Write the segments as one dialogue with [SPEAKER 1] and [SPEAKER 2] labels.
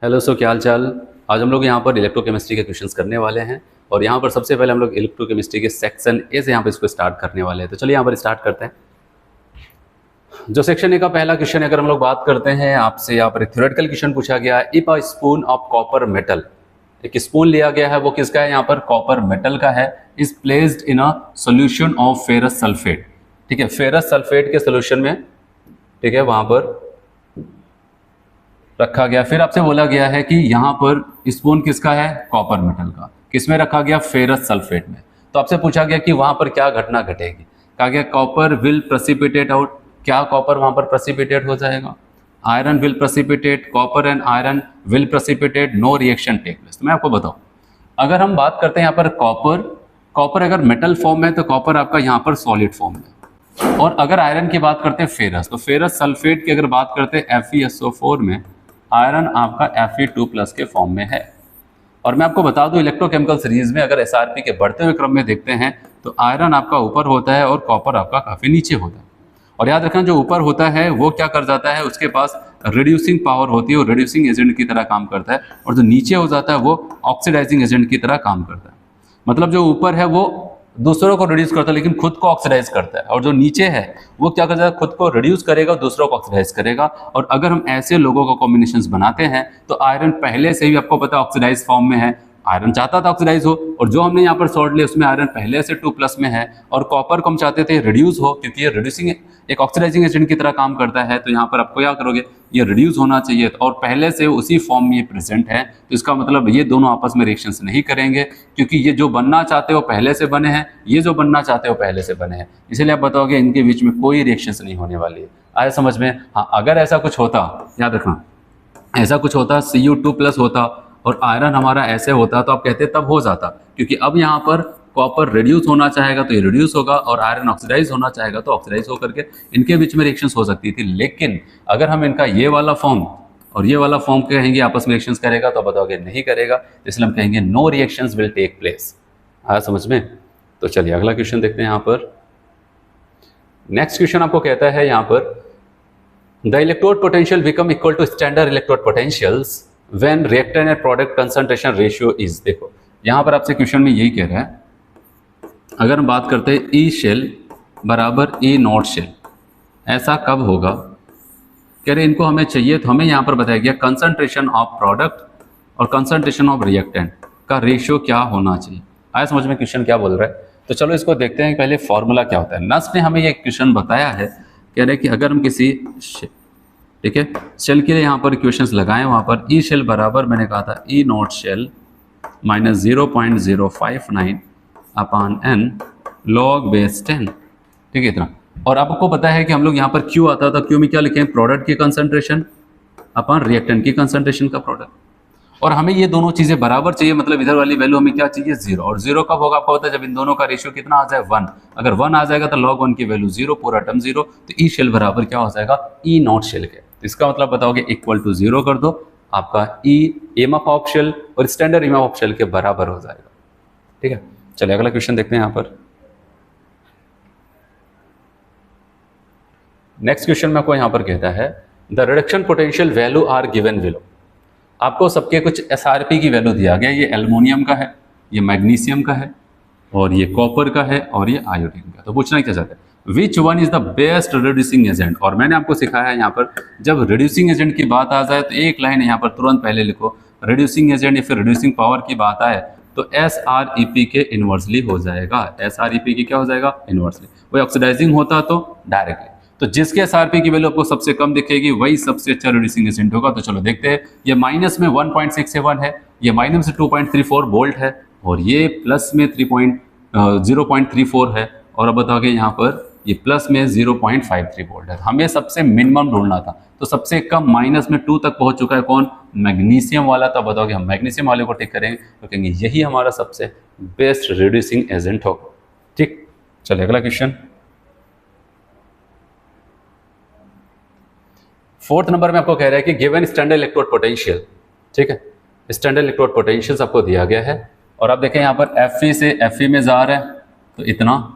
[SPEAKER 1] Hello सो क्या हाल चाल। आज हम लोग यहाँ पर इलेक्ट्रोकेमिस्ट्री के क्वेश्चंस करने वाले हैं और यहाँ पर सबसे पहले हम लोग इलेक्ट्रोकेमिस्ट्री के सेक्शन ए से यहाँ पर इसको स्टार्ट करने वाले हैं। तो चलिए यहाँ पर स्टार्ट करते हैं। जो सेक्शन ए का पहला क्वेश्चन अगर हम लोग बात करते हैं, आपसे यहाँ पर एक थ्योरेटिकल क्वेश्चन पूछा गया है। If a spoon of copper metal, एक स्पून लिया गया है, वो किसका है, यहाँ पर कॉपर मेटल का है, is placed in a solution of ferrous sulphate. ठीक है, फेरस सल्फेट के सोल्यूशन में, ठीक है, वहां पर रखा गया। फिर आपसे बोला गया है कि यहाँ पर स्पून किसका है, कॉपर मेटल का, किसमें रखा गया, फेरस सल्फेट में। तो आपसे पूछा गया कि वहां पर क्या घटना घटेगी। कहा गया कॉपर विल प्रेसिपिटेट आउट, क्या कॉपर वहां पर प्रेसिपिटेट हो जाएगा, iron will precipitate, copper and iron will precipitate, no reaction take place. तो मैं आपको बताऊं, अगर हम बात करते हैं यहाँ पर कॉपर अगर मेटल फॉर्म है तो कॉपर आपका यहाँ पर सॉलिड फॉर्म में, और अगर आयरन की बात करते हैं फेरस, तो फेरस सल्फेट की अगर बात करते हैं FeSO4 में, आयरन आपका Fe2+ के फॉर्म में है। और मैं आपको बता दूं, इलेक्ट्रोकेमिकल सीरीज में अगर SRP के बढ़ते हुए क्रम में देखते हैं तो आयरन आपका ऊपर होता है और कॉपर आपका काफी नीचे होता है। और याद रखना, जो ऊपर होता है वो क्या कर जाता है, उसके पास रिड्यूसिंग पावर होती है, वो रिड्यूसिंग एजेंट की तरह काम करता है, और जो नीचे हो जाता है वो ऑक्सीडाइजिंग एजेंट की तरह काम करता है। मतलब जो ऊपर है वो दूसरों को रिड्यूस करता है लेकिन खुद को ऑक्सीडाइज करता है, और जो नीचे है वो क्या करता है, खुद को रिड्यूस करेगा, दूसरों को ऑक्सीडाइज करेगा। और अगर हम ऐसे लोगों का कॉम्बिनेशंस बनाते हैं तो आयरन पहले से ही आपको पता है ऑक्सीडाइज फॉर्म में है, आयरन चाहता था ऑक्सीडाइज हो, और जो हमने यहाँ पर सॉल्ट लिया उसमें आयरन पहले से 2+ में है, और कॉपर को हम चाहते थे रिड्यूस हो, क्योंकि ये रिड्यूसिंग एक ऑक्सीडाइजिंग एजेंट की तरह काम करता है। तो यहाँ पर आपको क्या करोगे, ये रिड्यूस होना चाहिए, और पहले से उसी फॉर्म में ये प्रेजेंट है, तो इसका मतलब ये दोनों आपस में रिएक्शंस नहीं करेंगे, क्योंकि ये जो बनना चाहते हो पहले से बने हैं, ये जो बनना चाहते हो पहले से बने हैं, इसलिए आप बताओगे इनके बीच में कोई रिएक्शंस नहीं होने वाली है। आया समझ में? हाँ, अगर ऐसा कुछ होता, याद रखना, ऐसा कुछ होता, Cu2+ होता और आयरन हमारा ऐसे होता, तो आप कहते तब हो जाता, क्योंकि अब यहाँ पर कॉपर रिड्यूस होना चाहेगा तो ये रिड्यूस होगा, और आयरन ऑक्सीडाइज होना चाहेगा तो ऑक्सीडाइज होकर के इनके बीच में रिएक्शंस हो सकती थी। लेकिन अगर हम इनका ये वाला फॉर्म और ये वाला फॉर्म कहेंगे आपस में रिएक्शंस करेगा, तो बताओगे नहीं करेगा, इसलिए हम कहेंगे no reactions will take place. आया समझ में? तो चलिए अगला क्वेश्चन देखते हैं। यहाँ पर नेक्स्ट क्वेश्चन आपको कहता है यहाँ पर the electrode potential become equal to standard electrode potentials when reactant and product concentration ratio is. देखो यहाँ पर आपसे क्वेश्चन में यही कह रहा है, अगर हम बात करते हैं E शेल बराबर E0 शेल, ऐसा कब होगा? कह रहे इनको हमें चाहिए, तो हमें यहाँ पर बताया गया कंसंट्रेशन ऑफ प्रोडक्ट और कंसंट्रेशन ऑफ रिएक्टेंट का रेशियो क्या होना चाहिए। आया समझ में क्वेश्चन क्या बोल रहा है? तो चलो इसको देखते हैं पहले फॉर्मूला क्या होता है। नस ने हमें ये क्वेश्चन बताया है, कह रहे कि अगर हम किसी, ठीक है, शेल के लिए यहाँ पर इक्वेशंस लगाएं, वहाँ पर E शेल बराबर मैंने कहा था E0 cell minus 0.059 upon n log base 10, ठीक है, इतना। और आपको पता है कि हम लोग यहाँ पर Q आता था, Q में क्या लिखें, प्रोडक्ट की कंसंट्रेशन अपॉन रिएक्टेंट की कंसंट्रेशन का प्रोडक्ट, और हमें ये दोनों चीजें बराबर चाहिए, मतलब इधर वाली वैल्यू हमें क्या चाहिए, 0। और 0 कब होगा आपको पता है, जब इन दोनों का रेशियो कितना आ जाए, 1। अगर 1 आ जाएगा तो log 1 की वैल्यू 0, पूरा टर्म 0, तो E शेल बराबर क्या हो जाएगा, E0 शेल के। तो इसका मतलब बताओगे इक्वल टू 0 कर दो, आपका E एमएफ ऑफ शेल और स्टैंडर्ड एमएफ ऑफ शेल के बराबर हो जाएगा। ठीक है, चलिए अगला क्वेश्चन देखते हैं। यहाँ पर नेक्स्ट क्वेश्चन में आपको यहाँ पर कहता है the reduction potential value are given below. आपको सबके कुछ SRP की वैल्यू दिया गया, ये एल्युमिनियम का है, ये मैग्नीशियम का है, और ये कॉपर का है, और ये आयोडीन का। तो पूछना क्या चाहते हैं, which one is the best reducing agent. और मैंने आपको सिखाया है यहाँ पर जब रिड्यूसिंग एजेंट की बात आ जाए तो एक लाइन यहाँ पर तुरंत पहले लिखो, रिड्यूसिंग एजेंट या फिर रिड्यूसिंग पावर की बात आए तो SREP के इनवर्सली हो जाएगा। SREP की क्या हो जाएगा, इनवर्सली। वही ऑक्सीडाइजिंग होता तो डायरेक्टली, तो जिसके SRP की वैल्यू आपको सबसे कम दिखेगी वही सबसे अच्छा रिड्यूसिंग एजेंट होगा। तो चलो देखते हैं, ये माइनस में 1.67 है, ये माइनस में 2.34 वोल्ट है, और ये प्लस में 0.34 है, और अब बताओगे यहाँ पर ये प्लस में 0.53 वोल्ट है। हमें सबसे मिनिमम ढूंढना था, तो सबसे कम माइनस में 2 तक पहुंच चुका है कौन, मैग्नीशियम वाला। तो बताओगे हम मैग्नीशियम वाले को टिक करेंगे, तो कहेंगे यही हमारा सबसे बेस्ट रिड्यूसिंग एजेंट होगा। ठीक, चलिए अगला क्वेश्चन। 4th नंबर में आपको कह रहा है कि गिवन स्टैंडर्ड इलेक्ट्रोड पोटेंशियल, ठीक है, स्टैंडर्ड इलेक्ट्रोड पोटेंशियल आपको दिया गया है, और आप देखें यहाँ पर Fe से Fe में जा रहा है तो इतना,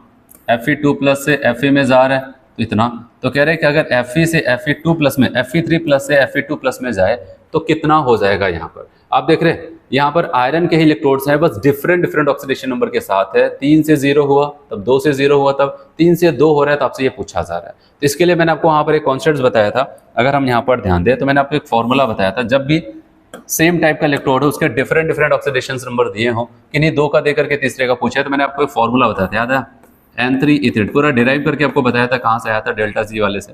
[SPEAKER 1] Fe2+ से Fe में जा रहा है तो इतना। तो कह रहे हैं कि अगर Fe से Fe2+ में, Fe3+ से Fe2+ में जाए तो कितना हो जाएगा यहाँ पर। आप देख रहे हैं यहाँ पर आयरन के ही इलेक्ट्रोड्स हैं, बस डिफरेंट ऑक्सीडेशन नंबर के साथ है। 3 से 0 हुआ, तब 2 से 0 हुआ, तब 3 से 2 हो रहा है, तो आपसे ये पूछा जा रहा है। तो इसके लिए मैंने आपको वहाँ पर एक कॉन्सेप्ट बताया था। अगर हम यहाँ पर ध्यान दें तो मैंने आपको एक फॉर्मूला बताया था, जब भी सेम टाइप का इलेक्ट्रोड हो, उसके डिफरेंट ऑक्सीडेशन नंबर दिए हो, किन्हीं 2 का देकर के तीसरे का पूछा है, तो मैंने आपको एक फॉर्मूला बताया था, याद है? N3E3 पूरा डिराइव करके आपको बताया था, कहाँ से आया था, डेल्टा जी वाले से।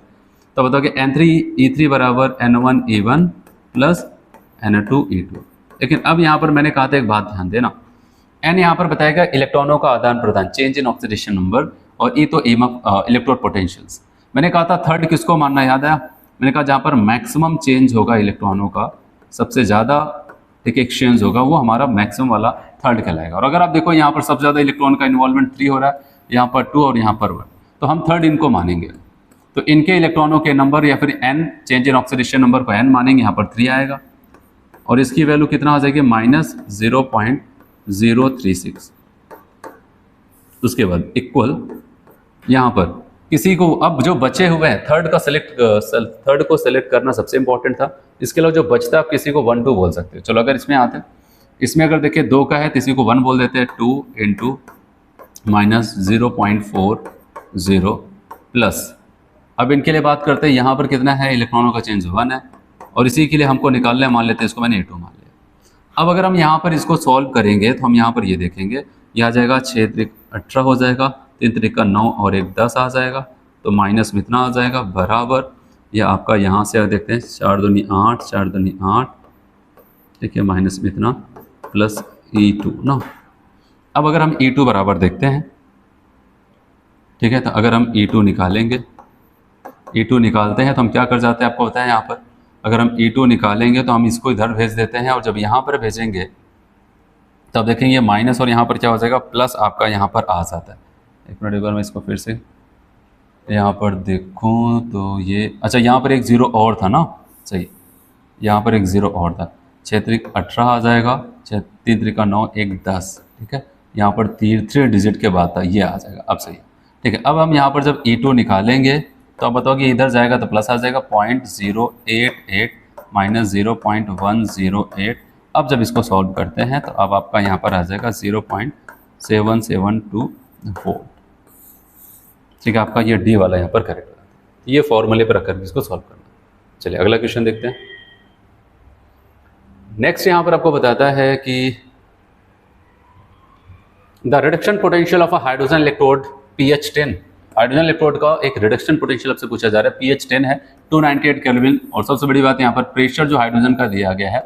[SPEAKER 1] तो बताओ कि N3E3 बराबर N1E1 प्लस N2E2। लेकिन अब यहाँ पर मैंने कहा था, एक बात ध्यान देना, N यहाँ पर बताएगा इलेक्ट्रॉनों का आदान प्रदान, चेंज इन ऑक्सीडेशन नंबर, और E तो इलेक्ट्रोड पोटेंशियल्स। मैंने कहा था थर्ड किसको मानना, याद है? मैंने कहा जहाँ पर मैक्सिमम चेंज होगा इलेक्ट्रॉनों का, सबसे ज़्यादा एक एक्सचेंज होगा, वो हमारा मैक्सिमम वाला थर्ड कहलाएगा। और अगर आप देखो यहाँ पर सबसे ज़्यादा इलेक्ट्रॉन का इन्वॉल्वमेंट 3 हो रहा है, यहाँ पर 2 और यहाँ पर 1, तो हम थर्ड इनको मानेंगे। तो इनके इलेक्ट्रॉनों के नंबर या फिर n, change in oxidation number को n मानेंगे, यहाँ पर 3 आएगा, और इसकी वैल्यू कितना आ जाएगी, -0.036। उसके बाद इक्वल यहाँ पर किसी को, अब जो बचे हुए हैं थर्ड को सेलेक्ट करना सबसे इंपॉर्टेंट था। इसके अलावा जो बचता है आप किसी को 1 2 बोल सकते हो। चलो अगर इसमें आते हैं, इसमें अगर देखिए 2 का है तो इसी को 1 बोल देते हैं, 2 इंटू -0.40 प्लस। अब इनके लिए बात करते हैं, यहाँ पर कितना है, इलेक्ट्रॉनों का चेंज 1 है, और इसी के लिए हमको निकालना है, मान लेते हैं इसको मैंने A2 मान लिया। अब अगर हम यहाँ पर इसको सॉल्व करेंगे तो हम यहाँ पर ये देखेंगे, यह आ जाएगा 6 त्रिक 18 हो जाएगा, 3 त्रिक का 9 और 1 10 आ जाएगा, तो माइनस में इतना आ जाएगा, बराबर यह आपका यहाँ से देखते हैं 4 दूनी 8, 4 दूनी 8, ठीक है, माइनस में इतना प्लस E2 ना। अब अगर हम E2 बराबर देखते हैं, ठीक है, तो अगर हम E2 निकालेंगे, E2 निकालते हैं तो हम क्या कर जाते हैं, आपको बताया यहाँ पर, अगर हम E2 निकालेंगे तो हम इसको इधर भेज देते हैं, और जब यहाँ पर भेजेंगे तब देखेंगे माइनस, और यहाँ पर क्या हो जाएगा, प्लस आपका यहाँ पर आ जाता है। एक मिनट, एक बार मैं इसको फिर से यहाँ पर देखूँ तो ये, अच्छा यहाँ पर एक 0 और था ना, सही, यहाँ पर एक 0 और था, 6 त्रिक 18 आ जाएगा, 3 त्रिक का 9, 1 10, ठीक है, यहाँ पर 3 डिजिट के बाद था, ये आ जाएगा, अब सही, ठीक है। अब हम यहाँ पर जब E2 निकालेंगे तो अब बताओ कि इधर जाएगा तो प्लस आ जाएगा, 0.088 माइनस 0.108। अब जब इसको सॉल्व करते हैं तो अब आपका यहाँ पर आ जाएगा 0.772 ठीक है, आपका ये डी वाला यहाँ पर करेक्ट है। ये फॉर्मूले पर रखकर इसको सॉल्व करना। चलिए अगला क्वेश्चन देखते हैं। नेक्स्ट यहाँ पर आपको बताता है कि the reduction potential of a hydrogen electrode pH 10। Hydrogen electrode का एक रिडक्शन पोटेंशियल आपसे पूछा जा रहा है, pH 10 है, 298 केल्विन, और सबसे बड़ी बात यहाँ पर प्रेशर जो हाइड्रोजन का दिया गया है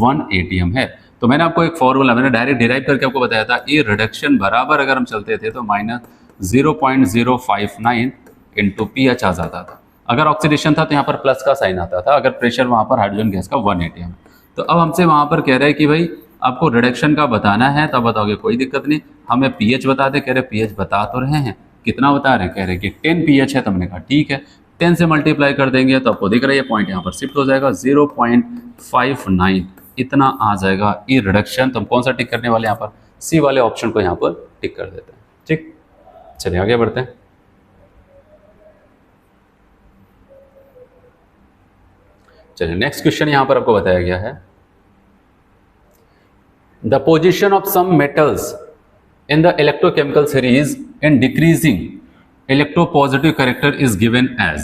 [SPEAKER 1] 1 atm है। तो मैंने आपको एक फॉर्मूला मैंने डायरेक्ट डिराइव करके आपको बताया था, ये रिडक्शन बराबर अगर हम चलते थे तो -0.059 इंटू pH आ जाता था। अगर ऑक्सीडेशन था तो यहाँ पर प्लस का साइन आता था, अगर प्रेशर वहाँ पर हाइड्रोजन गैस का 1 atm। तो अब हमसे वहाँ पर कह रहे हैं कि भाई आपको रिडक्शन का बताना है, तब बताओगे कोई दिक्कत नहीं, हमें pH बता दे। कह रहे pH बता तो रहे हैं, कितना बता रहे हैं, कह रहे कि 10 pH है। तो हमने कहा ठीक है, 10 से मल्टीप्लाई कर देंगे तो आपको दिख रहा है ये पॉइंट यहाँ पर शिफ्ट हो जाएगा, 0.59 इतना आ जाएगा ये रिडक्शन। तो हम कौन सा टिक करने वाले यहाँ पर, सी वाले ऑप्शन को यहाँ पर टिक कर देते हैं। ठीक, चलिए आगे बढ़ते हैं। चलिए नेक्स्ट क्वेश्चन यहाँ पर आपको बताया गया है, the position of some metals in the electrochemical series in decreasing electropositive character is given as।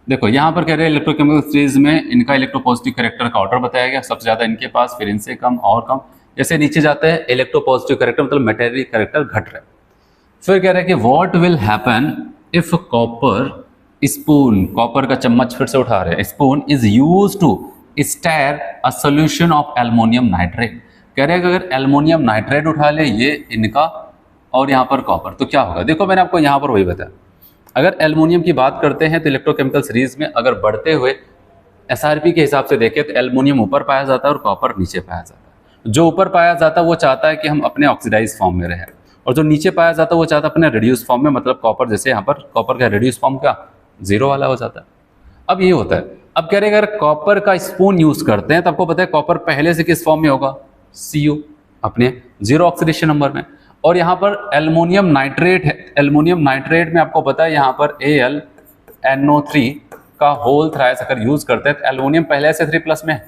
[SPEAKER 1] देखो यहाँ पर कह रहे हैं इलेक्ट्रोकेमिकल सीरीज में इनका इलेक्ट्रोपॉजिटिव कैरेक्टर का ऑर्डर बताया गया, सबसे ज्यादा इनके पास, फिर इनसे कम और कम, जैसे नीचे जाते हैं इलेक्ट्रोपॉजिटिव कैरेक्टर मतलब मेटेरियल कैरेक्टर घट रहा है। फिर कह रहे हैं कि what will happen if copper spoon, copper का चम्मच फिर से उठा रहे हैं, spoon is use to stir a solution of aluminium nitrate. कह रहे हैं कि अगर एल्युमिनियम नाइट्रेट उठा ले ये इनका और यहाँ पर कॉपर, तो क्या होगा। देखो मैंने आपको यहाँ पर वही बताया, अगर एल्युमिनियम की बात करते हैं तो इलेक्ट्रोकेमिकल सीरीज में अगर बढ़ते हुए एसआरपी के हिसाब से देखें तो एल्युमिनियम ऊपर पाया जाता है और कॉपर नीचे पाया जाता है। जो ऊपर पाया जाता है वो चाहता है कि हम अपने ऑक्सीडाइज फॉर्म में रहें, और जो नीचे पाया जाता है वो चाहता है अपने रिड्यूस फॉर्म में, मतलब कॉपर, जैसे यहाँ पर कॉपर का रिड्यूस फॉर्म का 0 वाला हो जाता है। अब ये होता है, अब कह रहे हैं अगर कॉपर का स्पून यूज करते हैं तो आपको पता है कॉपर पहले से किस फॉर्म में होगा, Cu अपने 0 ऑक्सीडेशन नंबर में, और यहाँ पर एल्युमिनियम नाइट्रेट है, एल्युमिनियम नाइट्रेट में आपको पता है यहाँ पर AlNO3 का होल थ्राइस अगर यूज करते हैं तो एल्युमिनियम पहले से 3+ में है,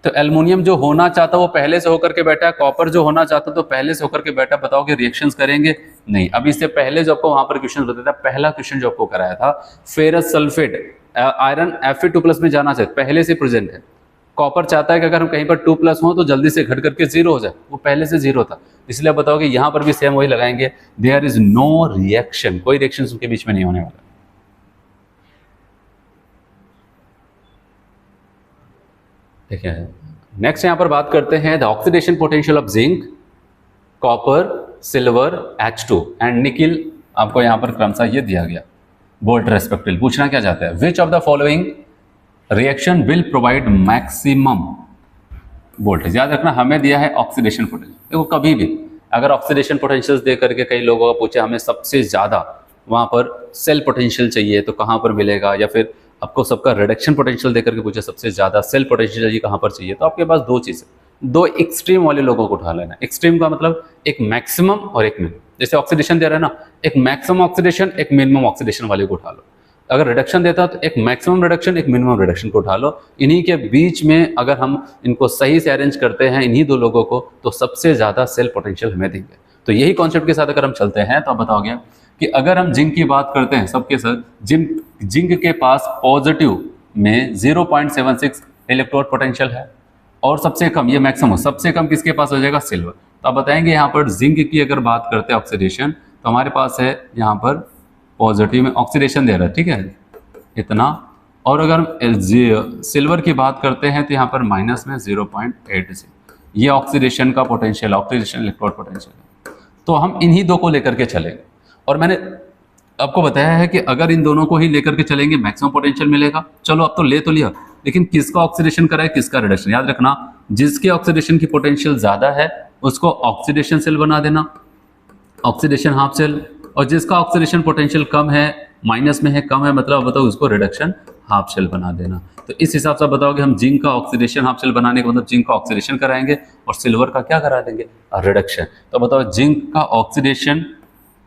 [SPEAKER 1] तो एल्युमिनियम जो होना चाहता वो पहले से होकर के बैठा है, कॉपर जो होना चाहता तो पहले से होकर के बैठा। बताओगे रिएक्शंस करेंगे? नहीं। अब इससे पहले जो आपको वहां पर क्वेश्चन बताया था, पहला क्वेश्चन जो आपको कराया था, फेरस सल्फेट आयरन Fe2+ में जाना चाहिए, पहले से प्रेजेंट है। कॉपर चाहता है कि अगर हम कहीं पर 2+ हो तो जल्दी से घट करके 0 हो जाए, वो पहले से 0 था। इसलिए बताओगे यहाँ पर भी सेम वही लगाएंगे, देयर इज नो रिएक्शन, कोई रिएक्शन उनके बीच में नहीं होने वाला। ठीक है, नेक्स्ट यहाँ पर बात करते हैं the oxidation potential of zinc, copper, silver, H2 and nickel. आपको यहाँ पर क्रमशः ये दिया गया बोल्ट रेस्पेक्टिवली। पूछना क्या चाहता है, विच of the following reaction will provide maximum voltage. याद रखना हमें दिया है ऑक्सीडेशन पोटेंशियल। देखो कभी भी अगर ऑक्सीडेशन पोटेंशियल्स दे करके कई लोगों को पूछे हमें सबसे ज़्यादा वहाँ पर सेल पोटेंशियल चाहिए तो कहाँ पर मिलेगा, या फिर आपको सबका रिडक्शन पोटेंशियल देकर के पूछे सबसे ज़्यादा सेल पोटेंशियल चाहिए कहाँ पर चाहिए, तो आपके पास दो चीज़ है, दो एक्सट्रीम वाले लोगों को उठा लेना। एक्सट्रीम का मतलब एक मैक्सिमम और एक मिनिमम। जैसे ऑक्सीडेशन दे रहा है ना, एक मैक्सिमम ऑक्सीडेशन एक मिनिमम ऑक्सीडेशन वाले को उठा लो। अगर रिडक्शन देता है तो एक मैक्सिमम रिडक्शन एक मिनिमम रिडक्शन को उठा लो। इन्हीं के बीच में अगर हम इनको सही से अरेंज करते हैं इन्हीं दो लोगों को, तो सबसे ज़्यादा सेल पोटेंशियल हमें देंगे। तो यही कॉन्सेप्ट के साथ अगर हम चलते हैं तो आप बताओगे कि अगर हम जिंक की बात करते हैं सबके साथ, जिंक के पास पॉजिटिव में 0.76 इलेक्ट्रोड पोटेंशियल है और सबसे कम, ये मैक्सिमम, सबसे कम किसके पास हो जाएगा, सिल्वर। तो आप बताएंगे यहाँ पर जिंक की अगर बात करते हैं ऑक्सीडेशन, तो हमारे पास है यहाँ पर पॉजिटिव में ऑक्सीडेशन दे रहा है, ठीक है, इतना। और अगर हम सिल्वर की बात करते हैं तो यहाँ पर माइनस में 0.8, ये ऑक्सीडेशन का पोटेंशियल, ऑक्सीडेशन इलेक्ट्रोड पोटेंशियल है। तो हम इन्हीं दो को लेकर के चलेंगे, और मैंने आपको बताया है कि अगर इन दोनों को ही लेकर के चलेंगे मैक्सिमम पोटेंशियल मिलेगा। चलो अब तो ले तो लिया, लेकिन किसका ऑक्सीडेशन करा है किसका रिडक्शन। याद रखना जिसके ऑक्सीडेशन की पोटेंशियल ज्यादा है उसको ऑक्सीडेशन सेल बना देना, ऑक्सीडेशन हाफ सेल, और जिसका ऑक्सीडेशन पोटेंशियल कम है, माइनस में है, कम है, मतलब बताओ उसको रिडक्शन हाफ सेल बना देना। तो इस हिसाब से बताओगे हम जिंक का ऑक्सीडेशन हाफ सेल बनाने का मतलब जिंक का ऑक्सीडेशन कराएंगे और सिल्वर का क्या करा देंगे, रिडक्शन। तो बताओ जिंक का ऑक्सीडेशन